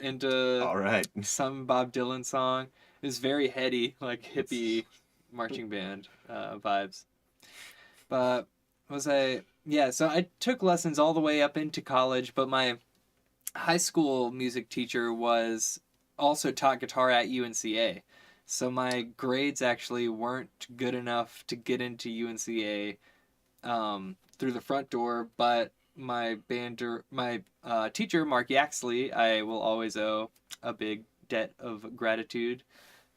into All right. some Bob Dylan song. It was very heady, like hippie marching band vibes. But so I took lessons all the way up into college, but my high school music teacher was also taught guitar at UNCA. So my grades actually weren't good enough to get into UNCA through the front door, but my teacher, Mark Yaxley, I will always owe a big debt of gratitude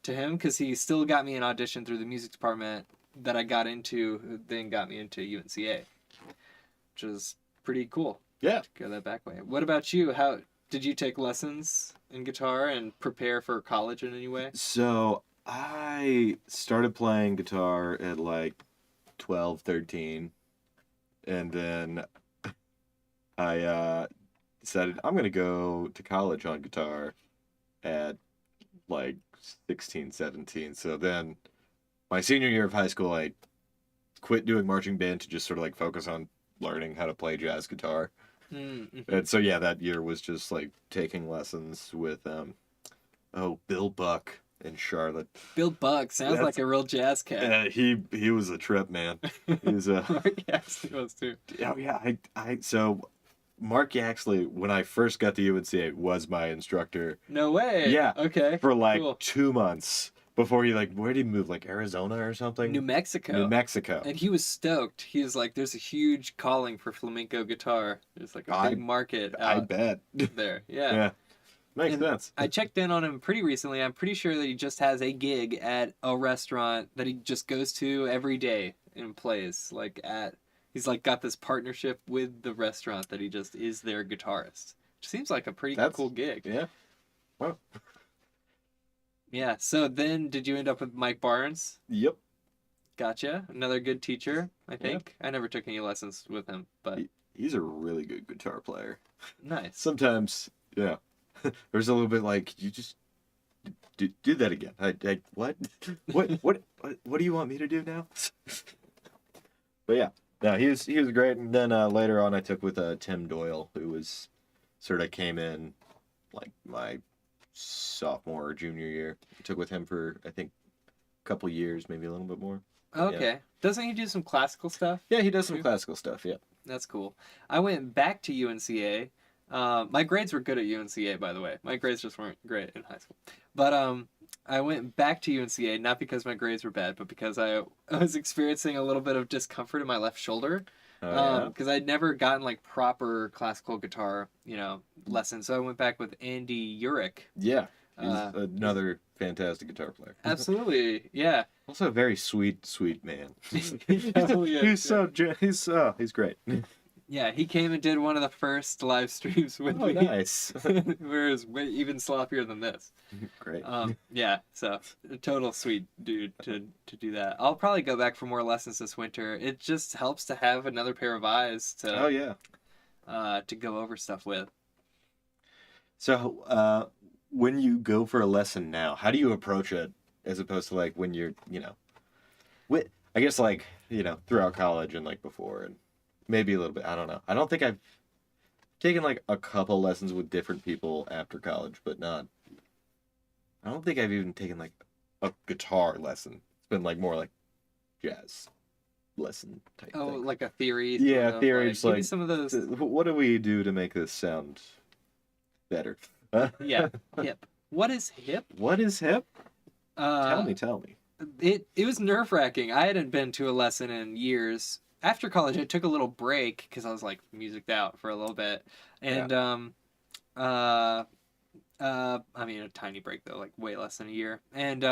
to him because he still got me an audition through the music department that I got into, then got me into UNCA, which is pretty cool. Yeah. To go that back way. What about you? How did you take lessons in guitar and prepare for college in any way? So I started playing guitar at like 12, 13. And then I decided I'm going to go to college on guitar at like 16, 17. So then my senior year of high school, I quit doing marching band to just sort of like focus on learning how to play jazz guitar. Mm-hmm. And so, yeah, that year was just like taking lessons with, Bill Buck in Charlotte. Bill Buck sounds like a real jazz cat. He was a trip, man. He's Mark Yaxley was too. Oh yeah, so Mark Yaxley, when I first got to UNCA, was my instructor. No way. Yeah. Okay. For like cool. 2 months before he like, where did he move? Like Arizona or something? New Mexico. New Mexico. And he was stoked. He was like, "There's a huge calling for flamenco guitar. There's like a big market out I bet. there." Yeah. Yeah. Makes And sense. I checked in on him pretty recently. I'm pretty sure that he just has a gig at a restaurant that he just goes to every day and plays. He's like got this partnership with the restaurant that he just is their guitarist. Which seems like a pretty cool gig. Yeah. Wow. Yeah. So then did you end up with Mike Barnes? Yep. Gotcha. Another good teacher, I think. I never took any lessons with him, but He's a really good guitar player. nice. Sometimes, yeah. There's a little bit like, you just do that again. What? What do you want me to do now? But yeah, no, he was great. And then later on, I took with Tim Doyle, who was sort of came in like my sophomore or junior year. I took with him for I think a couple years, maybe a little bit more. Okay. Yeah. Doesn't he do some classical stuff? Yeah, he does some classical stuff. Yeah. That's cool. I went back to UNCA. My grades were good at UNCA, by the way. My grades just weren't great in high school. But I went back to UNCA, not because my grades were bad, but because I was experiencing a little bit of discomfort in my left shoulder. Because I'd never gotten like proper classical guitar, lessons. So I went back with Andy Urich. Yeah. He's another fantastic guitar player. Absolutely, yeah. Also a very sweet man. He's great. Yeah, he came and did one of the first live streams with me. Nice. Where it was even sloppier than this. Great. Yeah, so a total sweet dude to do that. I'll probably go back for more lessons this winter. It just helps to have another pair of eyes to to go over stuff with. So, when you go for a lesson now, how do you approach it as opposed to like when you're, I guess like, throughout college and like before and maybe a little bit, I don't know. I don't think I've taken like a couple lessons with different people after college, but I don't think I've even taken like a guitar lesson. It's been like more like jazz lesson type thing. Like a theory. Yeah, theory. Like, give me some of those. What do we do to make this sound better? Yeah, hip. What is hip? What is hip? Tell me. It was nerve-wracking. I hadn't been to a lesson in years. After college, I took a little break because I was like musiced out for a little bit, and I mean a tiny break though, like way less than a year, and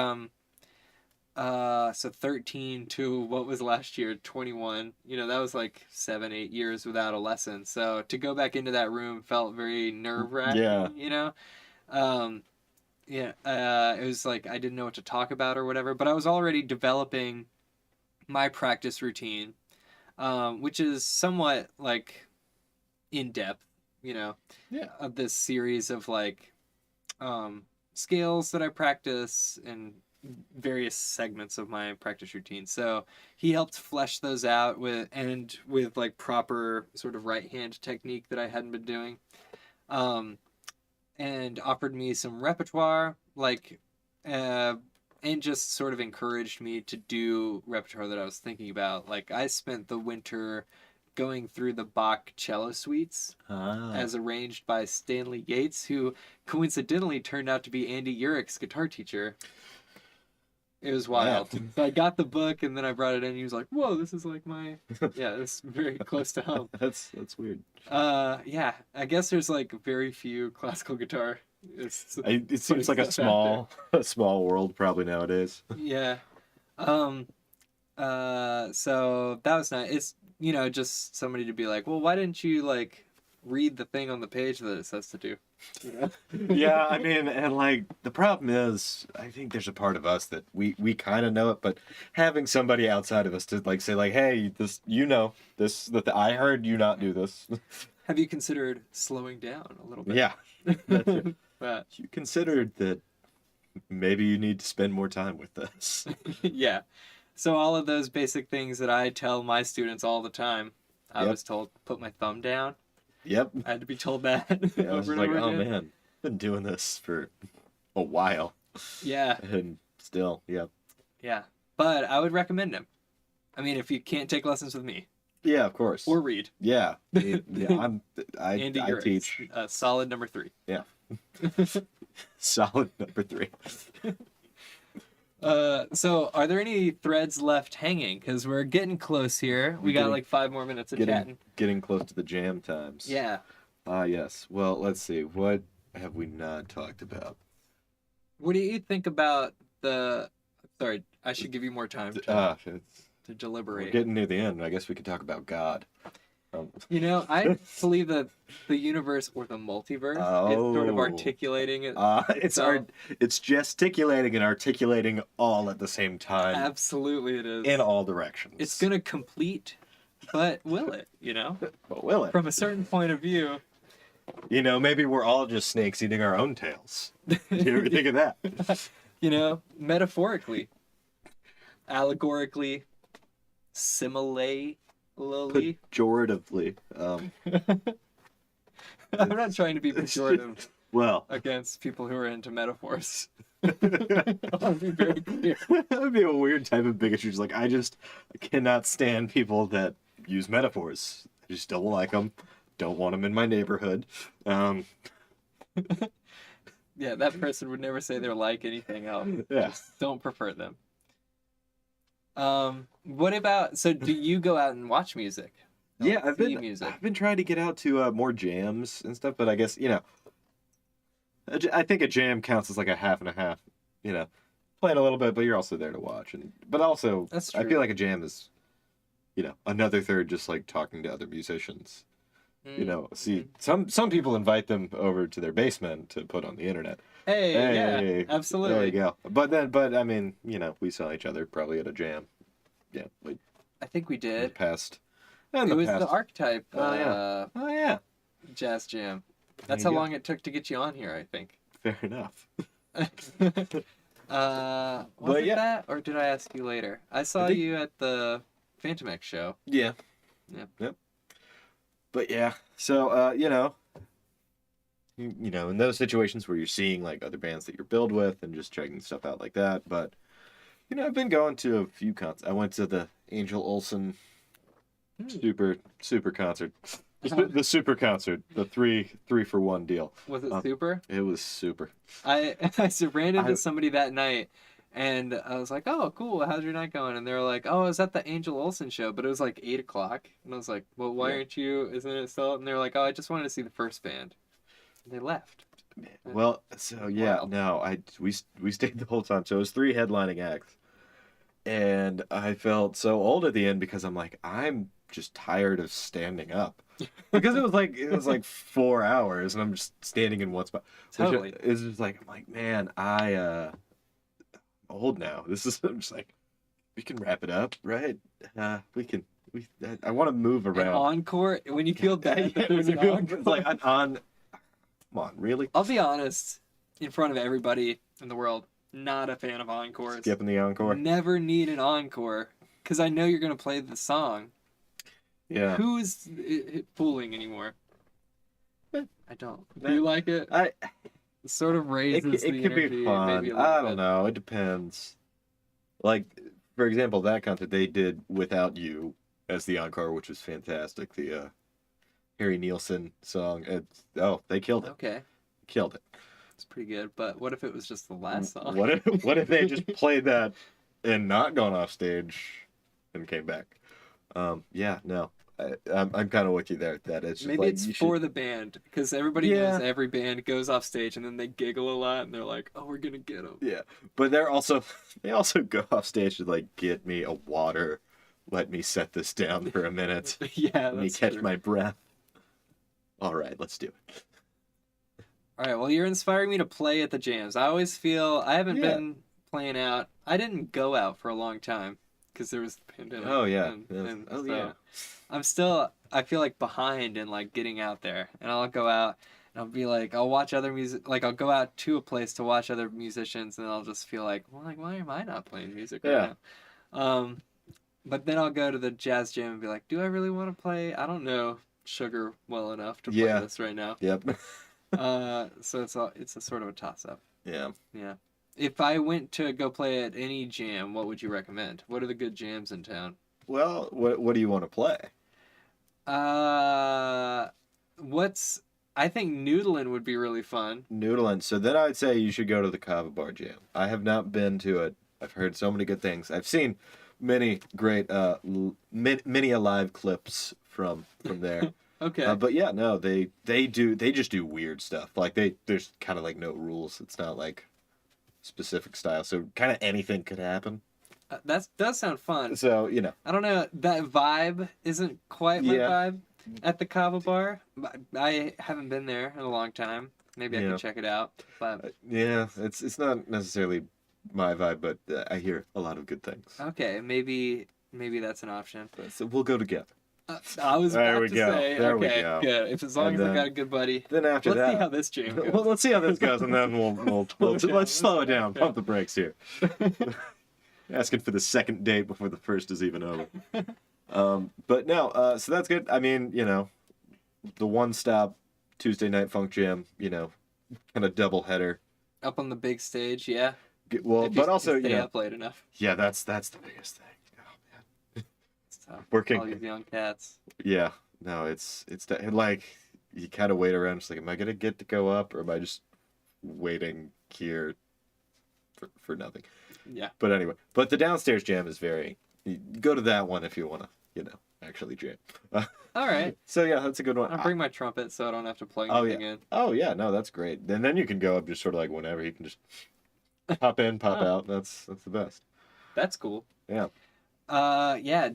so 13 to what was last year 21. That was like 7-8 years without a lesson. So to go back into that room felt very nerve-wracking. Yeah. Yeah, it was like I didn't know what to talk about or whatever, but I was already developing my practice routine, which is somewhat like in depth, you know, Yeah. of this series of like scales that I practice and various segments of my practice routine. So he helped flesh those out with like proper sort of right hand technique that I hadn't been doing. Um, and offered me some repertoire, like, and just sort of encouraged me to do repertoire that I was thinking about. Like, I spent the winter going through the Bach cello suites Ah. as arranged by Stanley Yates, who coincidentally turned out to be Andy Urich's guitar teacher. It was wild. Man. So I got the book and then I brought it in and he was like, whoa, this is like my, yeah, it's very close to home. That's weird. Yeah, I guess there's like very few classical guitar. It seems like a small world probably nowadays. Yeah. So that was nice. It's, you know, just somebody to be like, well, why didn't you like read the thing on the page that it says to do? You know? Yeah, I mean, and like the problem is, I think there's a part of us that we kind of know it, but having somebody outside of us to like say like, hey, this, you know, this that I heard you not do this. Have you considered slowing down a little bit? Yeah, that's it. But, You considered that maybe you need to spend more time with this. yeah. So all of those basic things that I tell my students all the time, I Yep. was told put my thumb down. Yep. I had to be told that Yeah, I was over and like, over oh again. man, been doing this for a while, Yeah, and still, yep. yeah. But I would recommend him. I mean, if you can't take lessons with me Yeah, of course. or Reid, Yeah, yeah. I Andy Urich's, teach solid number 3. solid number 3. So are there any threads left hanging? Because we're getting close here. We got like 5 more minutes of chatting. Getting close to the jam times. Yeah. Yes. Well, let's see. What have we not talked about? What do you think about the? Sorry, I should give you more time to We're deliberate. getting near the end. I guess we could talk about God. You know, I believe that the universe or the multiverse is sort of Oh. articulating it. It's gesticulating and articulating all at the same time Absolutely, it is. in all directions. It's gonna complete, but will it? You know, But will it? from a certain point of view. You know, maybe we're all just snakes eating our own tails. Do you ever think of that? You know, metaphorically, allegorically, similarly. Pejoratively. I'm not trying to be pejorative Well, against people who are into metaphors. I'll be very clear. that would be a weird type of bigotry. Just like, I cannot stand people that use metaphors. I just don't like them. Don't want them in my neighborhood. Yeah, that person would never say they're like anything else. Yeah. Just don't prefer them. What about, so do you go out and watch music? Yeah, I've music. been trying to get out to more jams and stuff, but I guess, you know, I think a jam counts as like a half and a half, you know, playing a little bit, but you're also there to watch. But also, That's I true. feel like a jam is, you know, another third just like talking to other musicians. You know, see, some people invite them over to their basement to put on the internet. Hey, yeah, Hey, absolutely. There you go. But I mean, you know, we saw each other probably at a jam. Yeah, like I think we in the did. past. It was the Archetype Oh, yeah. Oh yeah. Jazz Jam. There That's you how go. long it took to get you on here, I think. Fair enough. Was But it yeah. that, or did I ask you later? I saw think- you at the Phantom X show. Yeah. Yeah. Yep. But yeah, so you know, you know, in those situations where you're seeing like other bands that you're build with and just checking stuff out like that. But you know, I've been going to a few concerts. I went to the Angel Olsen super concert. The super concert, the three for one deal. Was it super? It was super. I ran into somebody that night, and I was like, "Oh, cool. How's your night going?" And they were like, "Oh, I was at the Angel Olsen show, but it was like 8:00." And I was like, "Well, why Yeah. aren't you? Isn't it still?" And they were like, "Oh, I just wanted to see the first band." And they left. Well, so yeah, Wild. no, we stayed the whole time. So it was 3 headlining acts, and I felt so old at the end because I'm like, I'm just tired of standing up. because it was like 4 hours, and I'm just standing in one spot. Which Totally. is just like, I'm like, man, I'm old now. This is I'm just like, we can wrap it up, right? We can. I want to move An around. encore when you feel bad that there's When you an feel encore. it's like on. Come on, really? I'll be honest, in front of everybody in the world, not a fan of encores. Skipping the encore. Never need an encore because I know you're gonna play the song. Yeah. Who's fooling anymore? I don't. Do Eh, you like it? I. It sort of raises It the could energy. be fun. Maybe a I little don't bit. know. It depends. Like, for example, that concert they did Without You as the encore, which was fantastic. The Harry Nilsson song. They killed it. Okay, Killed it. it's pretty good. But what if it was just the last song? What if they just played that and not gone off stage and came back? Yeah, no. I'm kind of with you there. That it's just Maybe like, it's you for should... the band because everybody Yeah. knows every band goes off stage and then they giggle a lot and they're like, "Oh, we're gonna get them." Yeah, but they also go off stage to like get me a water, let me set this down for a minute, Yeah, let me that's catch true. my breath. All right, let's do it. All right, well, you're inspiring me to play at the jams. I always feel I haven't Yeah. been playing out. I didn't go out for a long time because there was the pandemic. Oh yeah, and oh so yeah. I'm still. I feel like behind in like getting out there, and I'll go out and I'll be like, I'll watch other music. Like I'll go out to a place to watch other musicians, and I'll just feel like, well, like why am I not playing music right Yeah. now? But then I'll go to the jazz jam and be like, do I really want to play? I don't know sugar well enough to play Yeah. this right now. Yep. So it's a sort of a toss up. Yeah. Yeah. If I went to go play at any jam, what would you recommend? What are the good jams in town? Well, what do you want to play? What's I think noodling would be really fun. Noodling. So then I'd say you should go to the Kava Bar Jam. I have not been to it. I've heard so many good things. I've seen many great many alive clips from there. Okay. But yeah, no, they just do weird stuff. Like there's kind of like no rules. It's not like specific style. So kind of anything could happen. That does sound fun. So, you know. I don't know. That vibe isn't quite my Yeah. vibe at the Kava Bar. I haven't been there in a long time. Maybe I Yeah. can check it out. But Yeah, it's not necessarily my vibe, but I hear a lot of good things. okay, maybe that's an option. So we'll go together. I was There about we to go. say, There we okay, go. good. If as long And as I then- got a good buddy. Then after Let's that, see how this jam goes. well, let's see how this goes, and then we'll let's slow it down, pump the brakes here. Asking for the second date before the first is even over. But no, so that's good. I mean, you know, the one-stop Tuesday night funk jam, you know, kind of double header. Up on the big stage, yeah. Well, If you but also, stay you know, up late enough. yeah, that's the biggest thing. Oh man, It's tough. working. All these young cats. Yeah, no, it's like you kind of wait around. Just like, am I gonna get to go up, or am I just waiting here for nothing? Yeah. But anyway, but the downstairs jam is you go to that one if you want to, you know, actually jam. All right. So yeah, that's a good one. I'll bring my trumpet so I don't have to plug Oh, anything in. Oh yeah, no, that's great. And then you can go up just sort of like whenever. You can just pop in, pop out. That's the best. That's cool. Yeah. Yeah.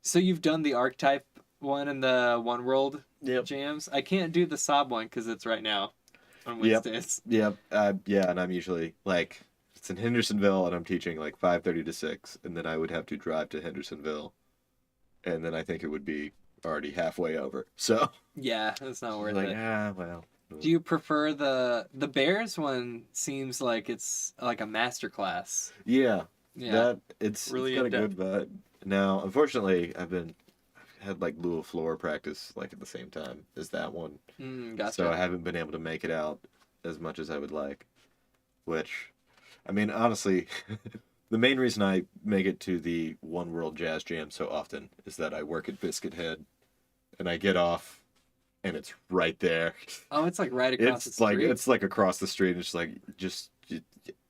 So you've done the archetype one and the One World jams. I can't do the Sob one because it's right now on Yep. Wednesdays. Yeah. Yeah, and I'm usually like it's in Hendersonville, and I'm teaching like 5:30 to 6, and then I would have to drive to Hendersonville, and then I think it would be already halfway over. So Yeah, it's not worth like, it. well. Do you prefer the Bears one? Seems like it's like a master class. Yeah. Yeah. It's Really got a in-depth. good vibe. Now, unfortunately, I've had like Louisville floor practice like at the same time as that one. Gotcha. So I haven't been able to make it out as much as I would like. Which, I mean, honestly, the main reason I make it to the One World Jazz Jam so often is that I work at Biscuit Head, and I get off, and it's right there. Oh, it's like right across the street. It's like across the street, and it's like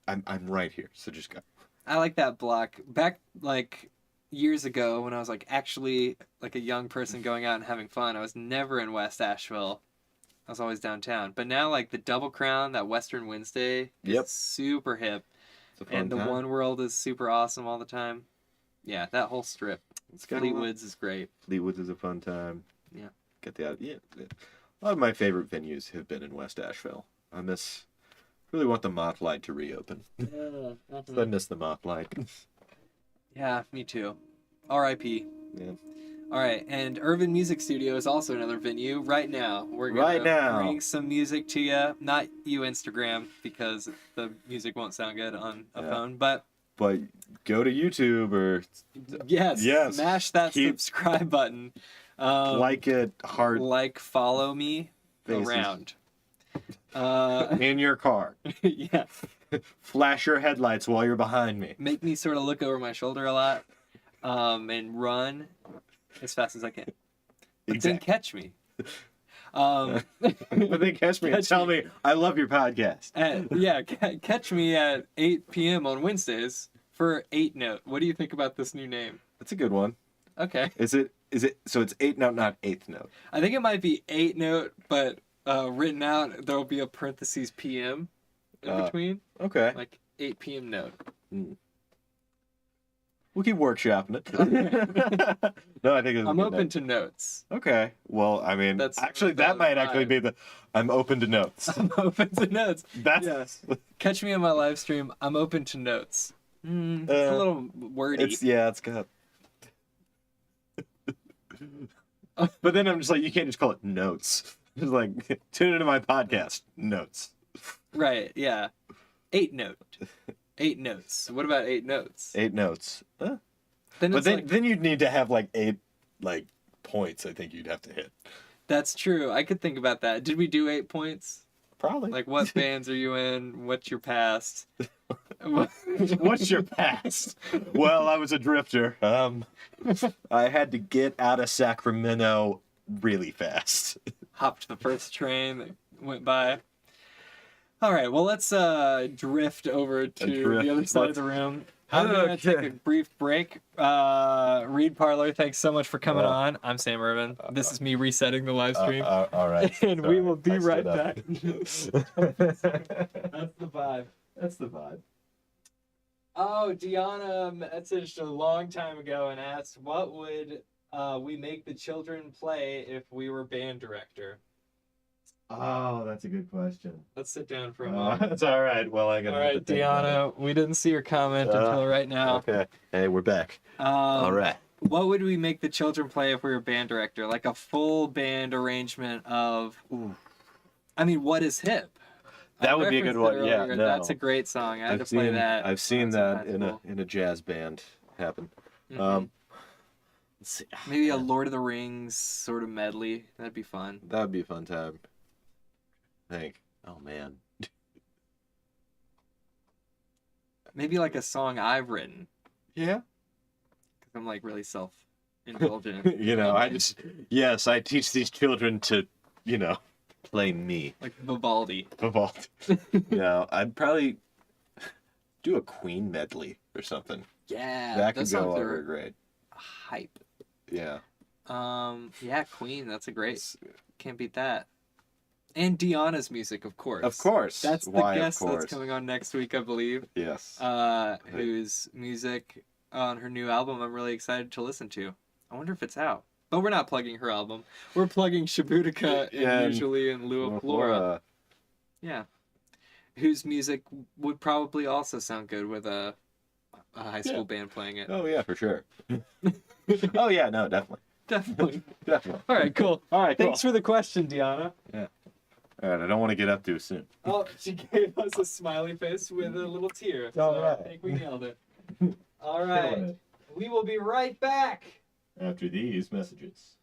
I'm right here, so just go. I like that block. Back like years ago when I was like actually like a young person going out and having fun, I was never in West Asheville. I was always downtown. But now like the Double Crown, that Western Wednesday is Yep. super hip. It's a fun And the time. One World is super awesome all the time. Yeah, that whole strip. It's got a lot. Fleetwood's is great. Fleetwood's is a fun time. Yeah. Get the a lot of my favorite venues have been in West Asheville. Really want the Mock Light to reopen. I miss the Mock Light. Yeah, me too. R.I.P. Yeah. All right, and Irvin Music Studio is also another venue. Right now, we're gonna bring some music to you. Not you, Instagram, because the music won't sound good on a phone. But go to YouTube or yes, smash that subscribe button. Like it, heart, like, follow me faces. Around. In your car. Yeah. Flash your headlights while you're behind me. Make me sort of look over my shoulder a lot, and run as fast as I can. But then catch me. But then catch me and tell me I love your podcast. Catch me at 8 p.m. on Wednesdays for 8 Note. What do you think about this new name? That's a good one. Okay. Is it so it's 8 Note, not 8th Note? I think it might be 8 Note, but written out there'll be a parentheses PM in between. Okay. Like 8 p.m. Note. We'll keep workshopping it. No, I think I'm open to notes. Okay. Well, I mean, that might actually be I'm open to notes. I'm open to notes. Yes. Catch me on my live stream. I'm open to notes. It's a little wordy. It's got. But then I'm just like, you can't just call it notes. Just like, tune into my podcast. Notes. Right. Yeah. 8 Note. 8 notes. What about 8 notes? 8 notes. Huh? Then you'd need to have like 8 points. I think you'd have to hit. That's true. I could think about that. Did we do 8 points? Probably. Like, what bands are you in? What's your past? What's your past? Well, I was a drifter. I had to get out of Sacramento really fast. Hopped the first train that went by. All right, well, let's drift over to the other side of the room. I'm going to take a brief break. Reid, Parler, thanks so much for coming on. I'm Sam Irvin. This is me resetting the live stream. All right. And we will be right back. That's the vibe. Oh, Deanna messaged a long time ago and asked, what would we make the children play if we were band director? Oh, that's a good question. Let's sit down for a moment. That's all right. Well, I got. All right, Deanna, we didn't see your comment until right now. Okay. Hey, we're back. All right. What would we make the children play if we were band director? Like a full band arrangement of. I mean, what is hip? That would be a good one. Yeah, no. That's a great song. I had to play that. I've seen that in a jazz band happen. Mm-hmm. Let's see. Maybe a Lord of the Rings sort of medley. That'd be fun. That would be a fun time. I think. Oh man. Maybe like a song I've written. Yeah. Because I'm like really self-indulgent. I teach these children to, play me. Like Vivaldi. I'd probably do a Queen medley or something. Yeah. That could go over great. Hype. Yeah. Yeah, Queen. That's a great. Can't beat that. And Deanna's music, of course. Of course. That's the guest that's coming on next week, I believe. Yes. Whose music on her new album I'm really excited to listen to. I wonder if it's out. But we're not plugging her album. We're plugging Shabutica Usually in lieu of Flora. Yeah. Whose music would probably also sound good with a high school band playing it. Oh, yeah, for sure. Oh, yeah, no, definitely. Definitely. Definitely. All right, cool. Thanks for the question, Deanna. Yeah. All right, I don't want to get up too soon. Oh, she gave us a smiley face with a little tear. So I think we nailed it. All right. We will be right back. After these messages.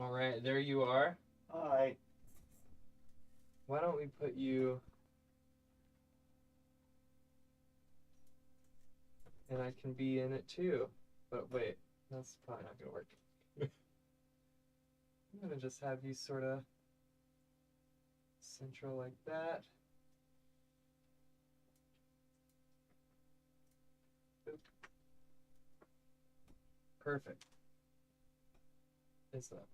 All right, there you are. Hi. Why don't we put you... And I can be in it too. But wait, that's probably not gonna work. I'm gonna just have you sort of central like that. Oop. Perfect. Is that?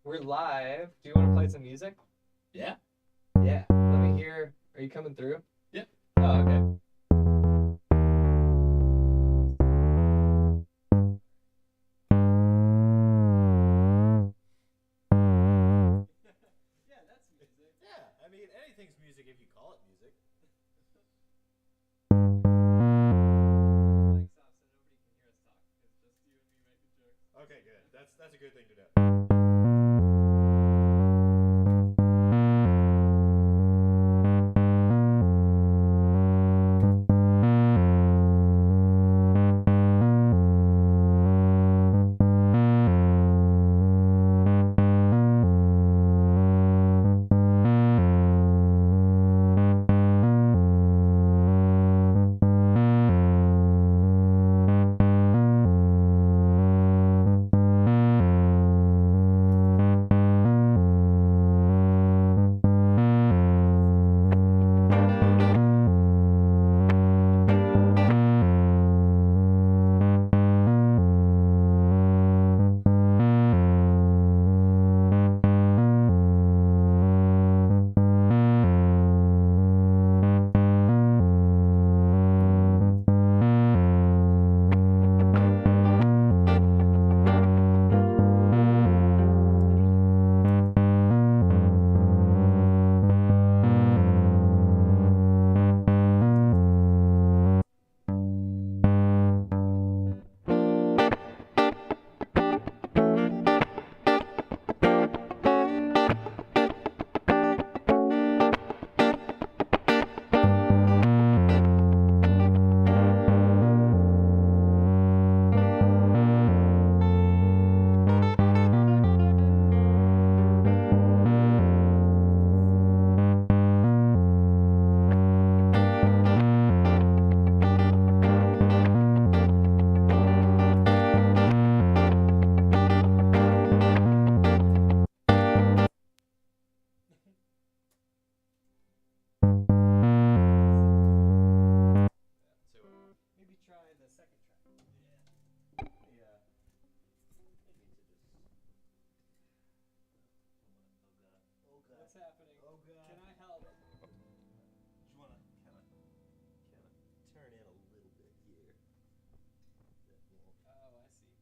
We're live. Do you want to play some music? Yeah. Yeah. Let me hear. Are you coming through? Yeah. Oh, okay. Yeah, that's music. Yeah, I mean, anything's music if you call it music. Mic's off so nobody can hear us talk. It's just you and me making jokes. Okay, good. That's a good thing to know. What's happening? Oh God. Can I help? Just wanna kind of turn in a little bit here. Oh, I see.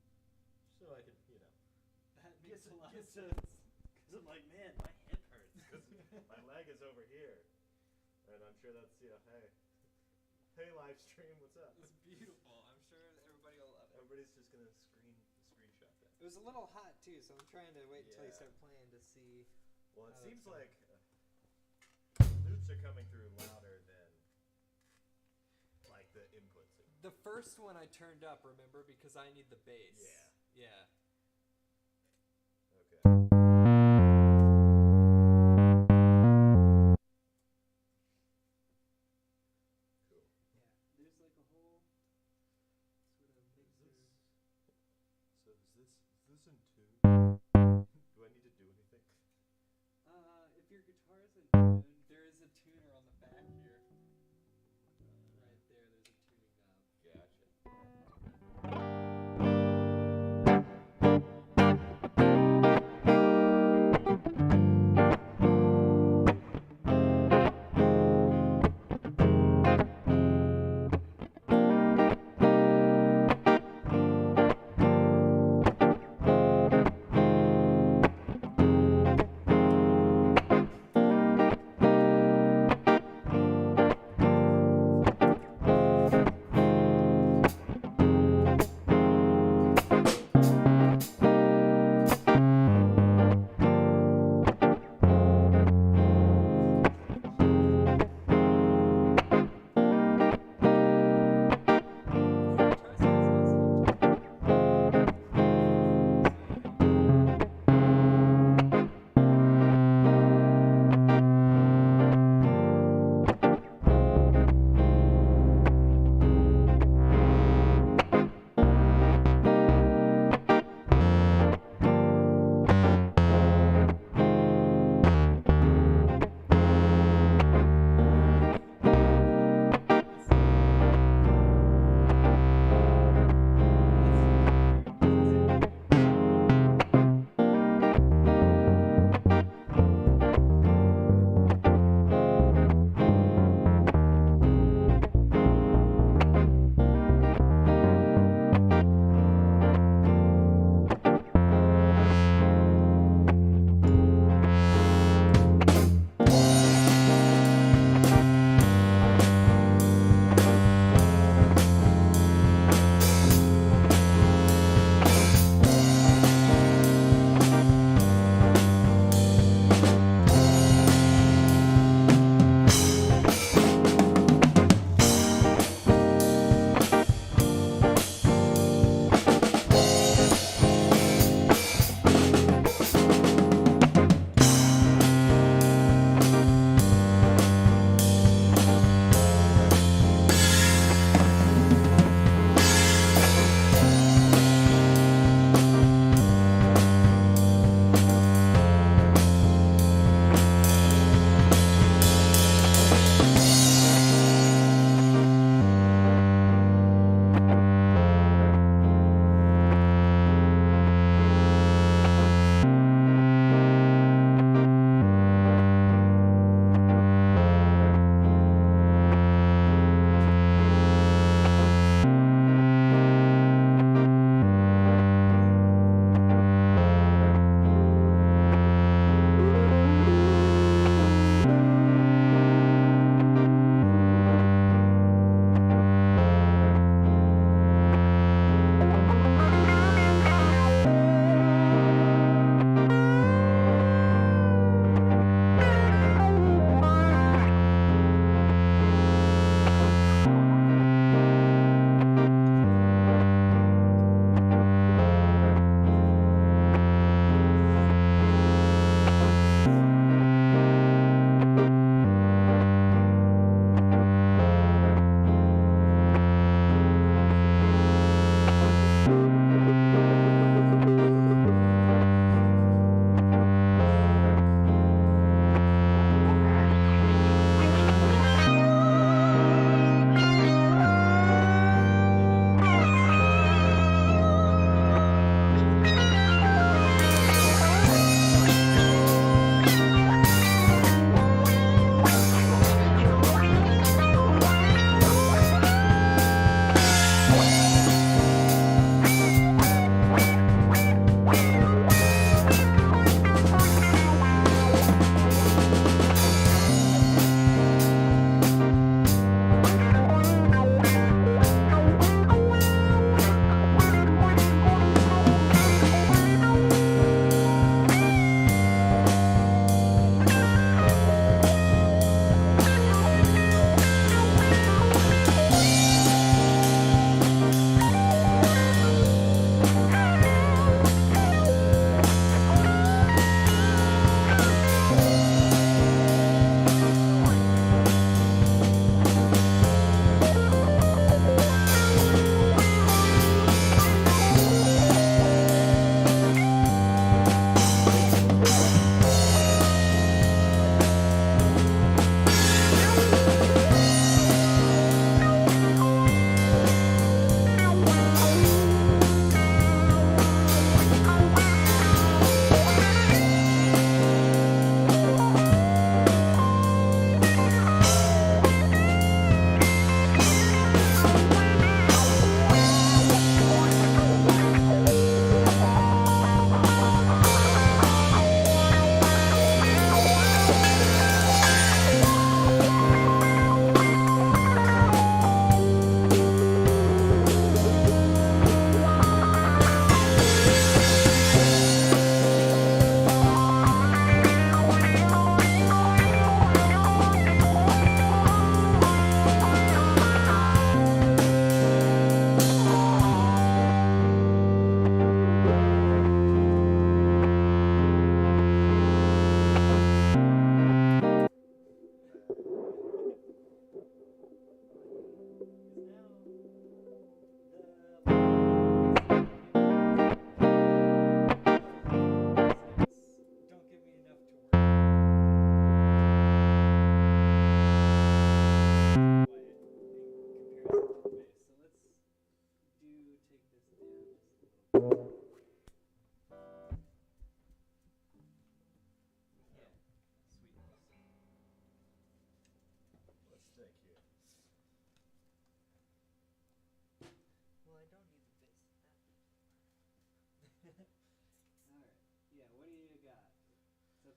So I can, That makes a lot of to- sense. Because I'm like, man, my hip hurts. Because my leg is over here. And I'm sure that's, hey, Livestream, what's up? It's beautiful. I'm sure everybody will love it. Everybody's just going to screenshot that. It was a little hot too, so I'm trying to wait until you Yeah. start playing to see. Well, it Oh, seems that's like loops are coming through louder than, like, the inputs. The first one I turned up, remember, because I need the bass. Yeah. Yeah. Okay. Cool. Yeah. There's like a whole sort of mixer. So is this in tune? Do I need to do anything? If your guitar is in tune, there is a tuner on the back here. Right there, there's a tuning knob. Gotcha.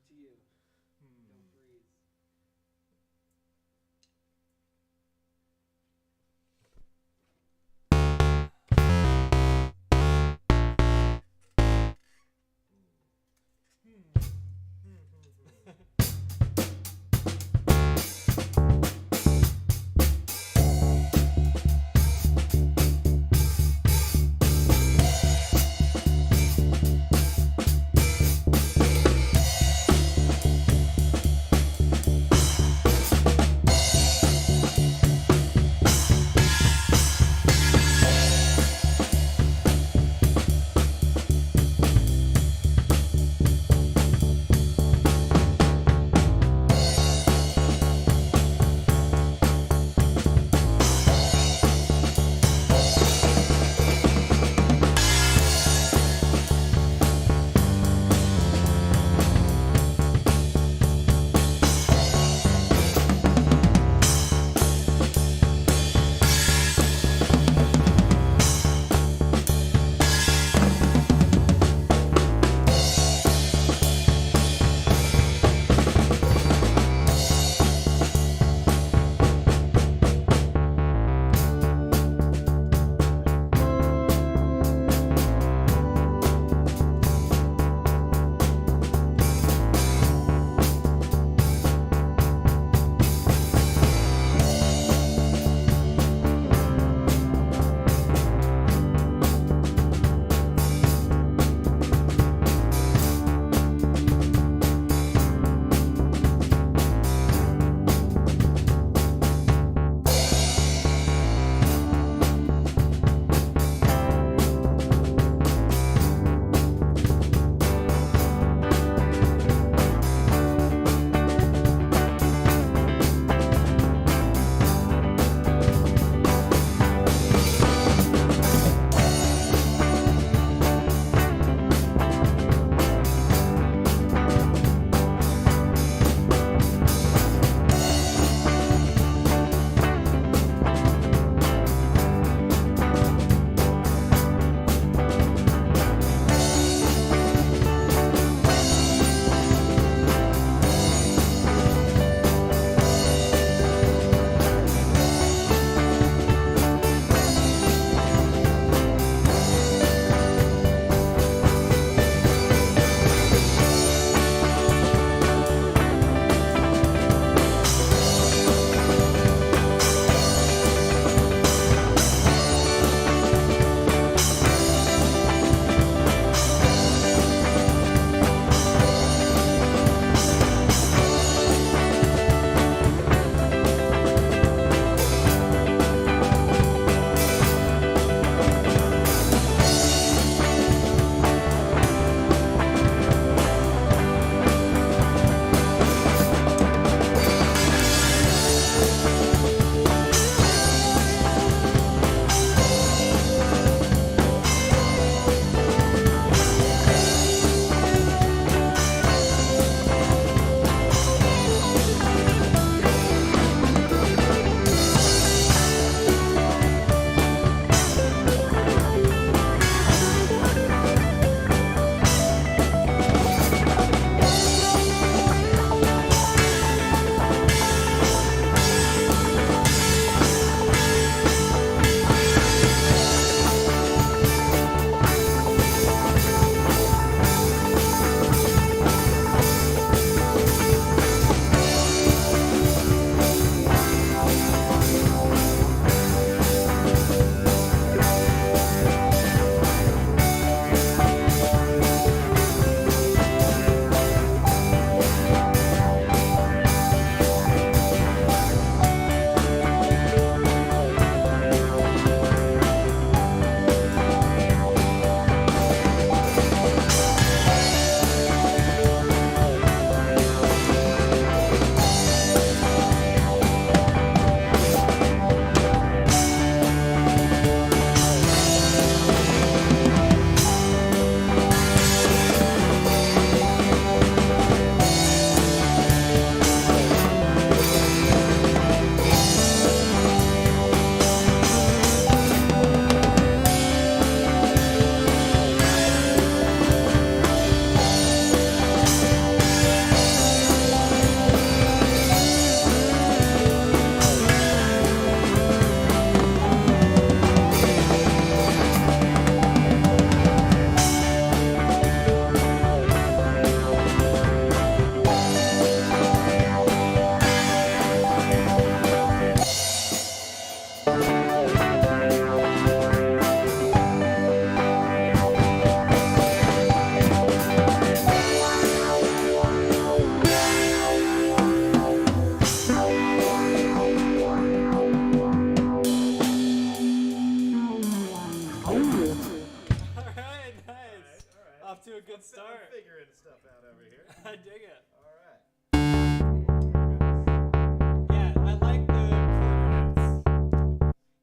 to you. Don't freeze.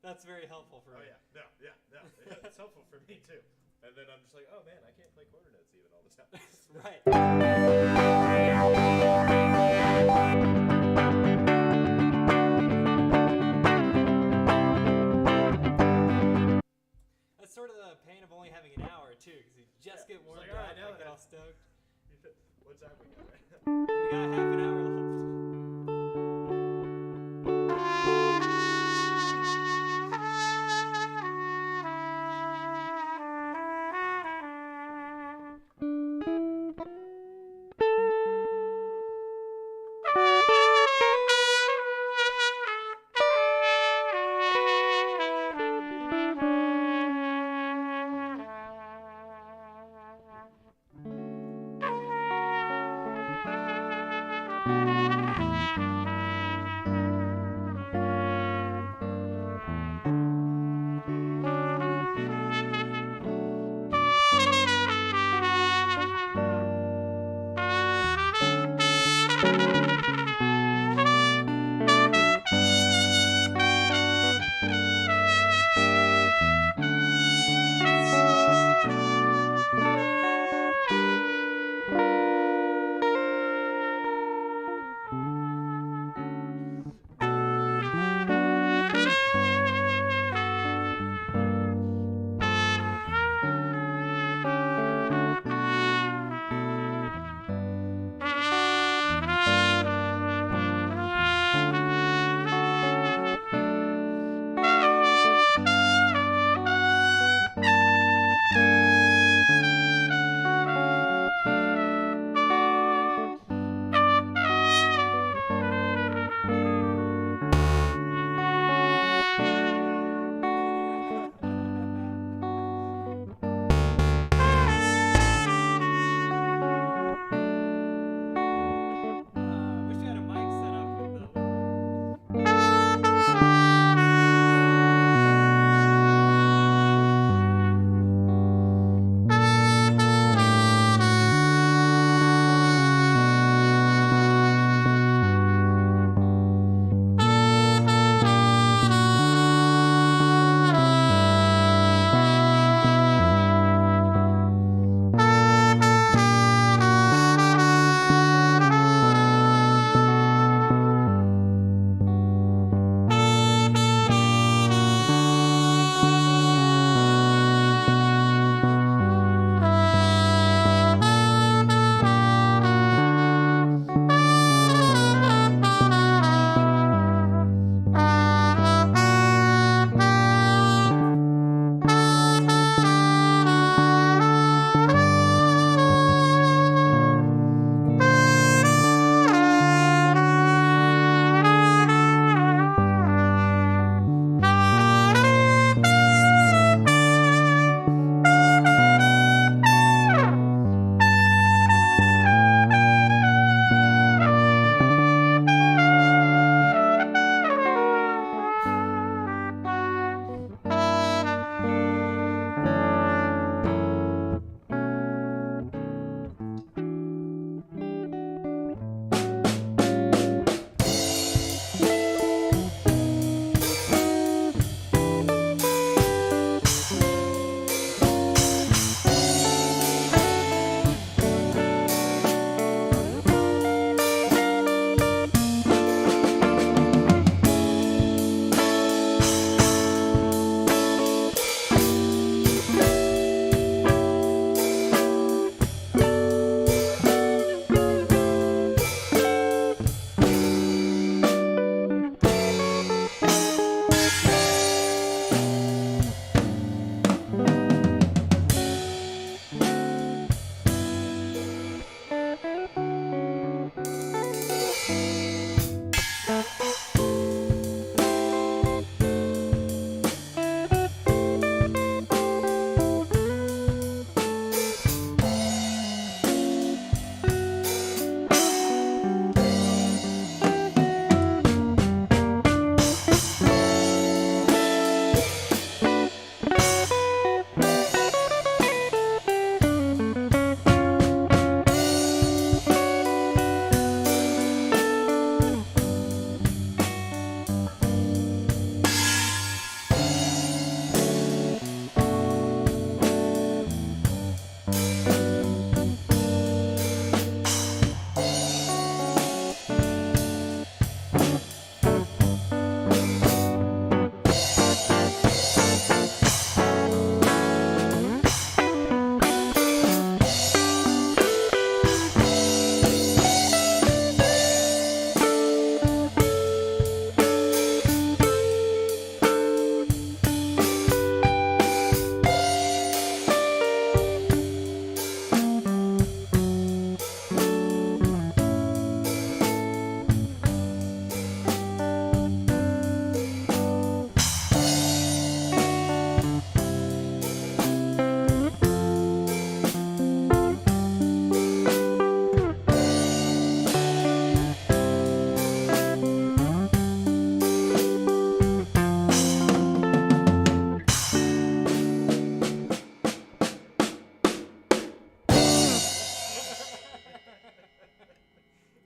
That's very helpful for Oh me. yeah, no, it's helpful for me too. And then I'm just like, oh man, I can't play quarter notes even all the time. Right. That's sort of the pain of only having an hour too, because you just Yeah, get it's warmed like, up, alright, now I get then. all stoked. What time we got right now? We got half an hour left.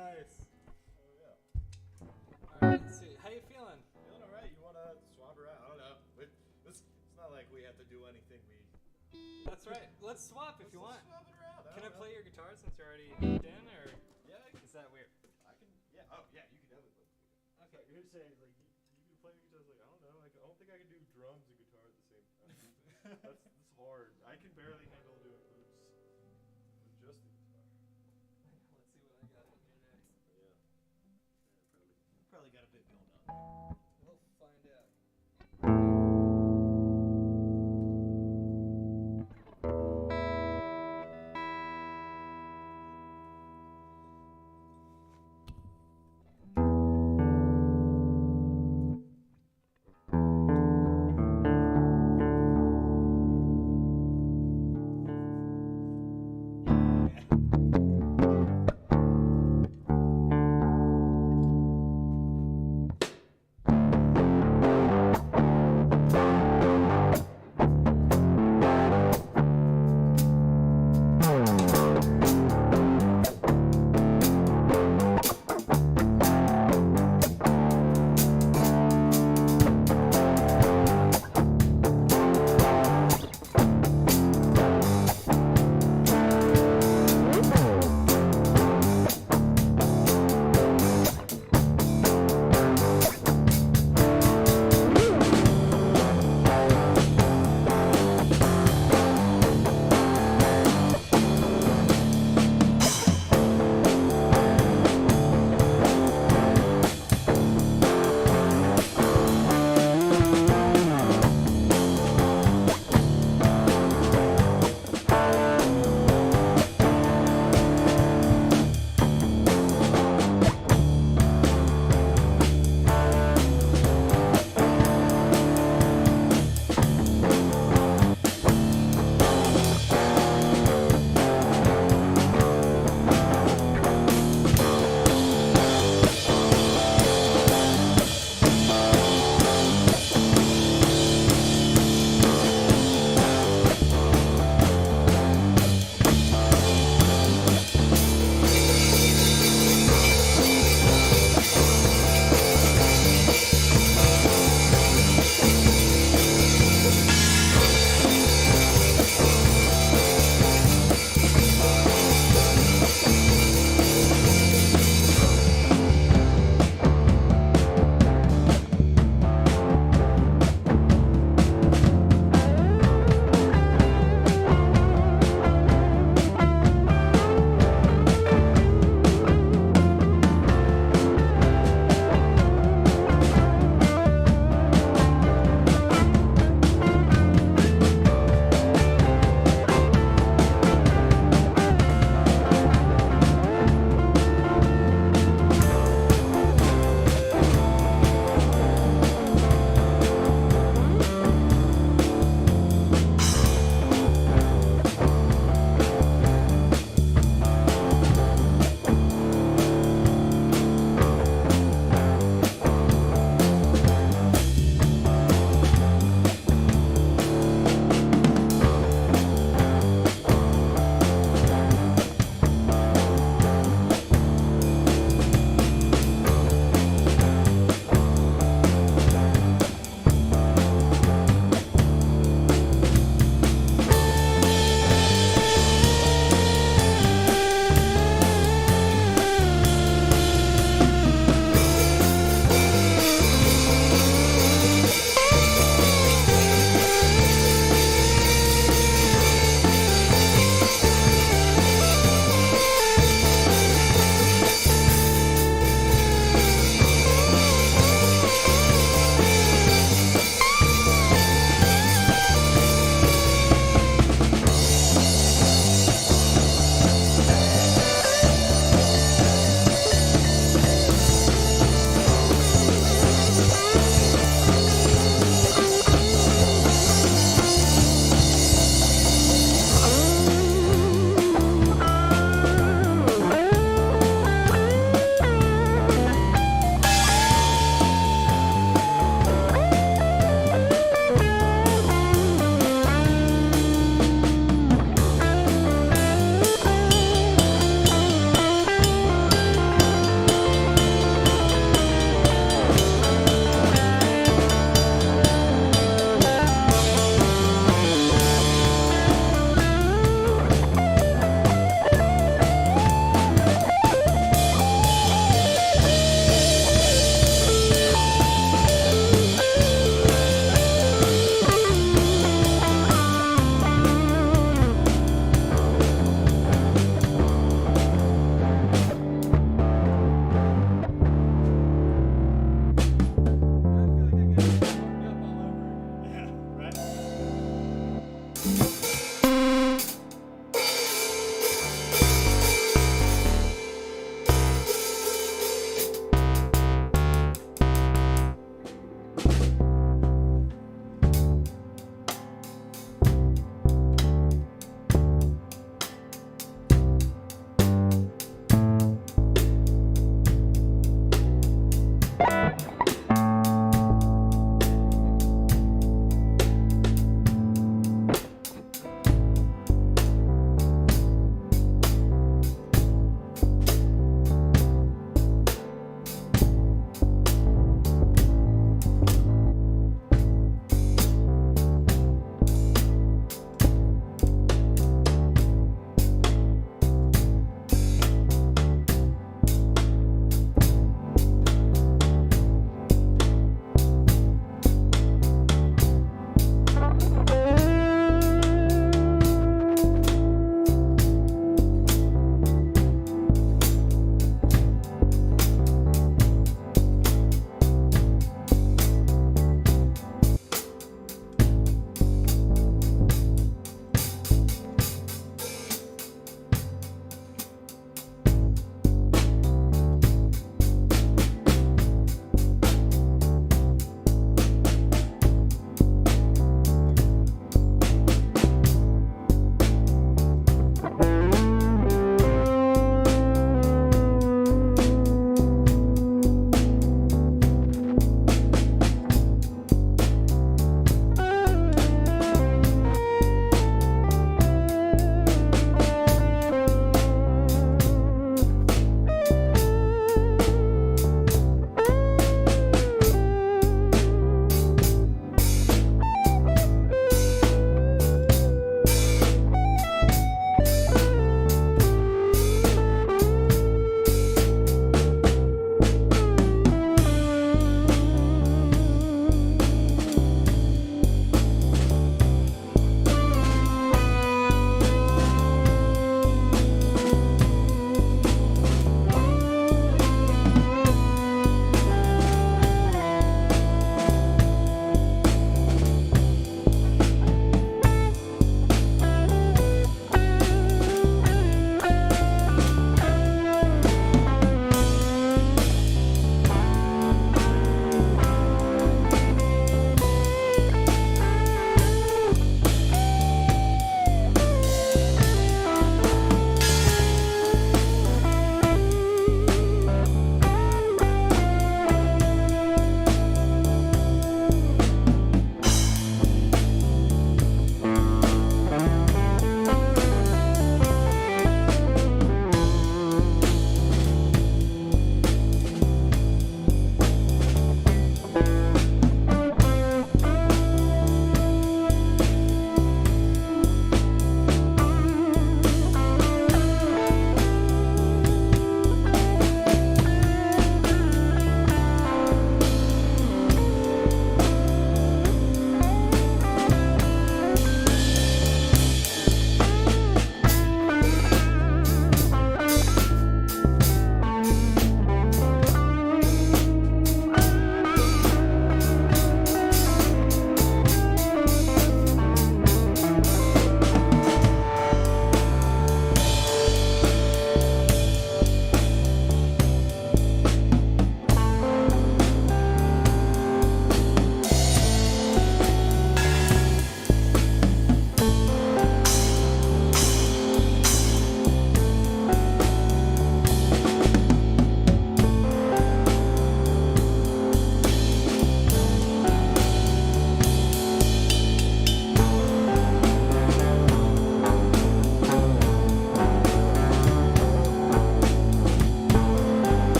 Nice. Oh yeah. All right, let's see. How you feeling? Feeling all right? You wanna swap around? I don't know. It's not like we have to do anything. That's right. Let's swap if you want. Swap it around. Can I don't know. play your guitar since you're already hooked in, or Yeah, is that weird? I can. Yeah. Oh yeah, you can definitely play. Okay. You're saying like you can play your guitar. Like I don't know. I don't think I can do drums and guitar at the same time. that's hard. I can barely handle doing loops with just the guitar. Let's see what I got in here next. Yeah. Probably got a bit going on. We'll find out.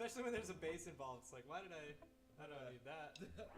Especially when there's a bass involved. It's like, why did I need that? I don't need to do that.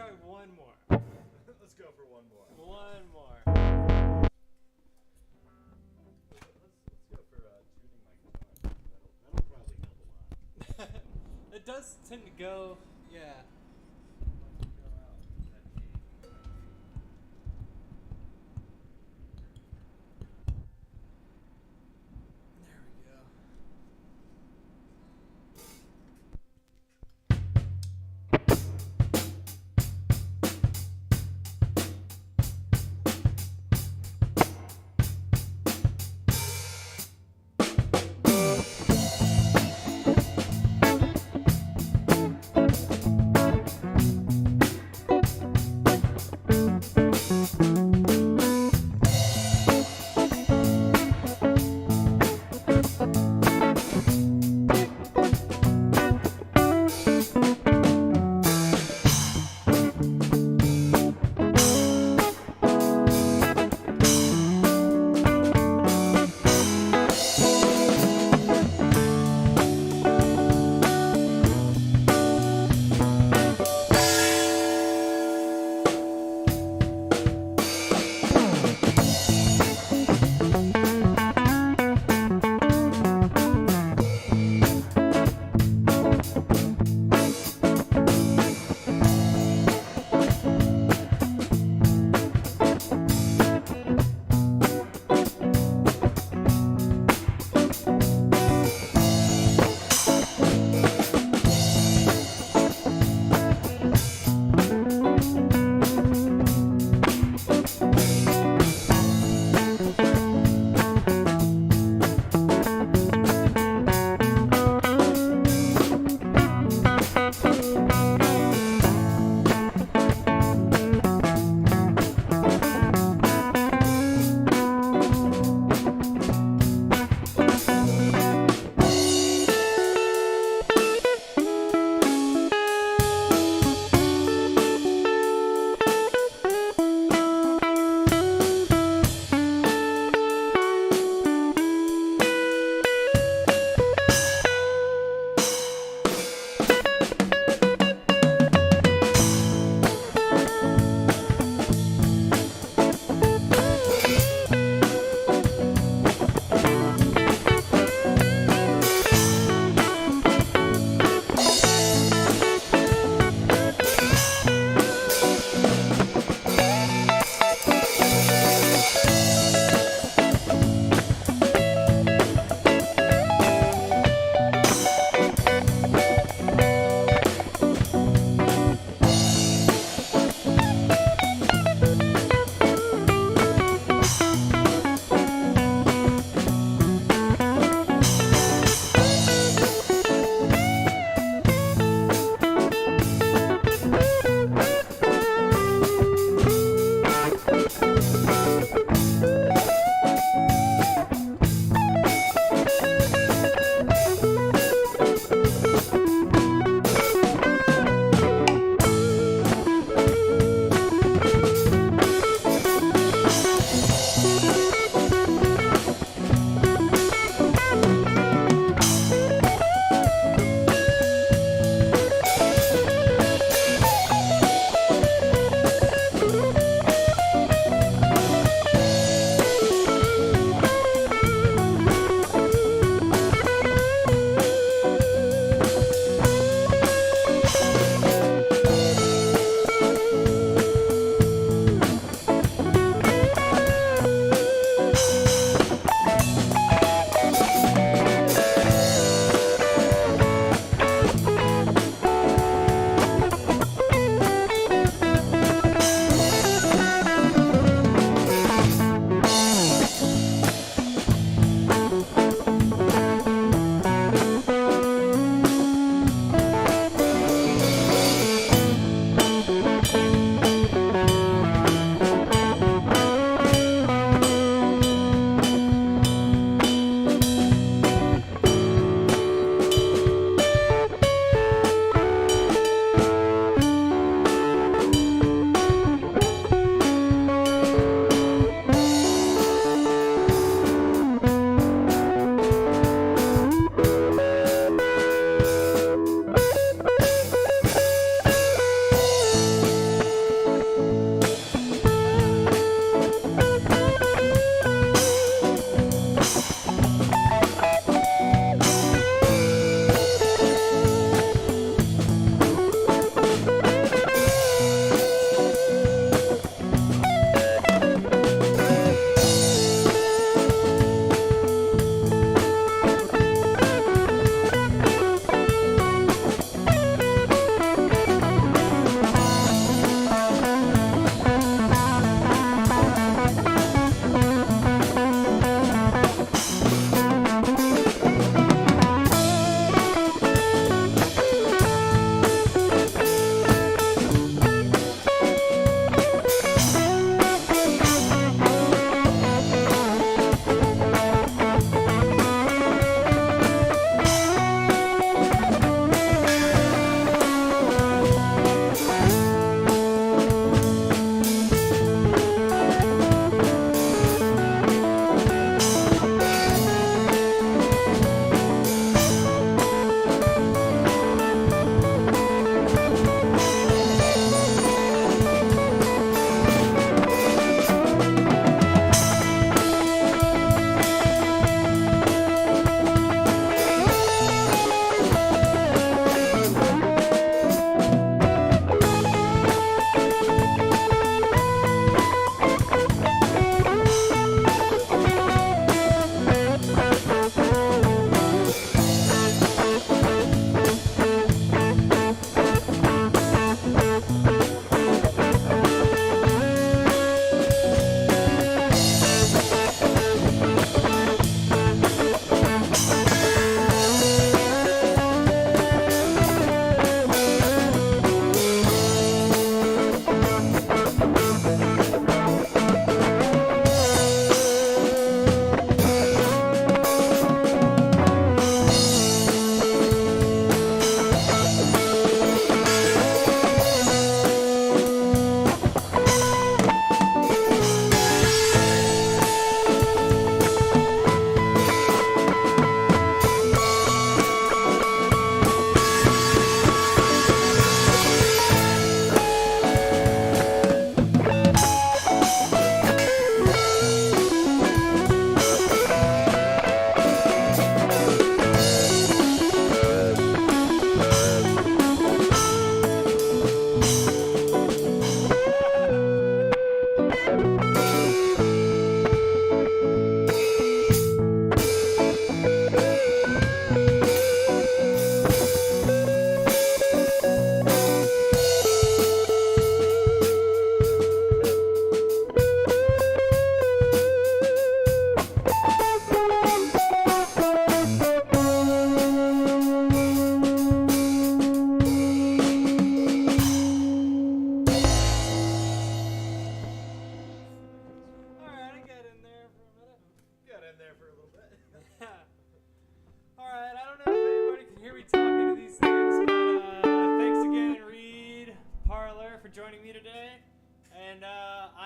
try one more. Let's go for one more. One more. Let's go for tuning my guitar. That'll probably help a lot. It does tend to go, yeah. Go out that key. There we go.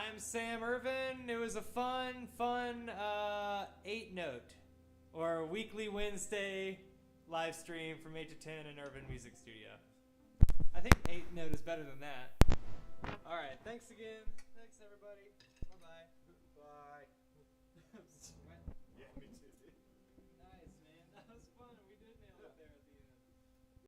I'm Sam Irvin. It was a fun 8-note or weekly Wednesday live stream from 8 to 10 in Irvin Music Studio. I think 8-note is better than that. All right, thanks again. Thanks, everybody. Bye-bye.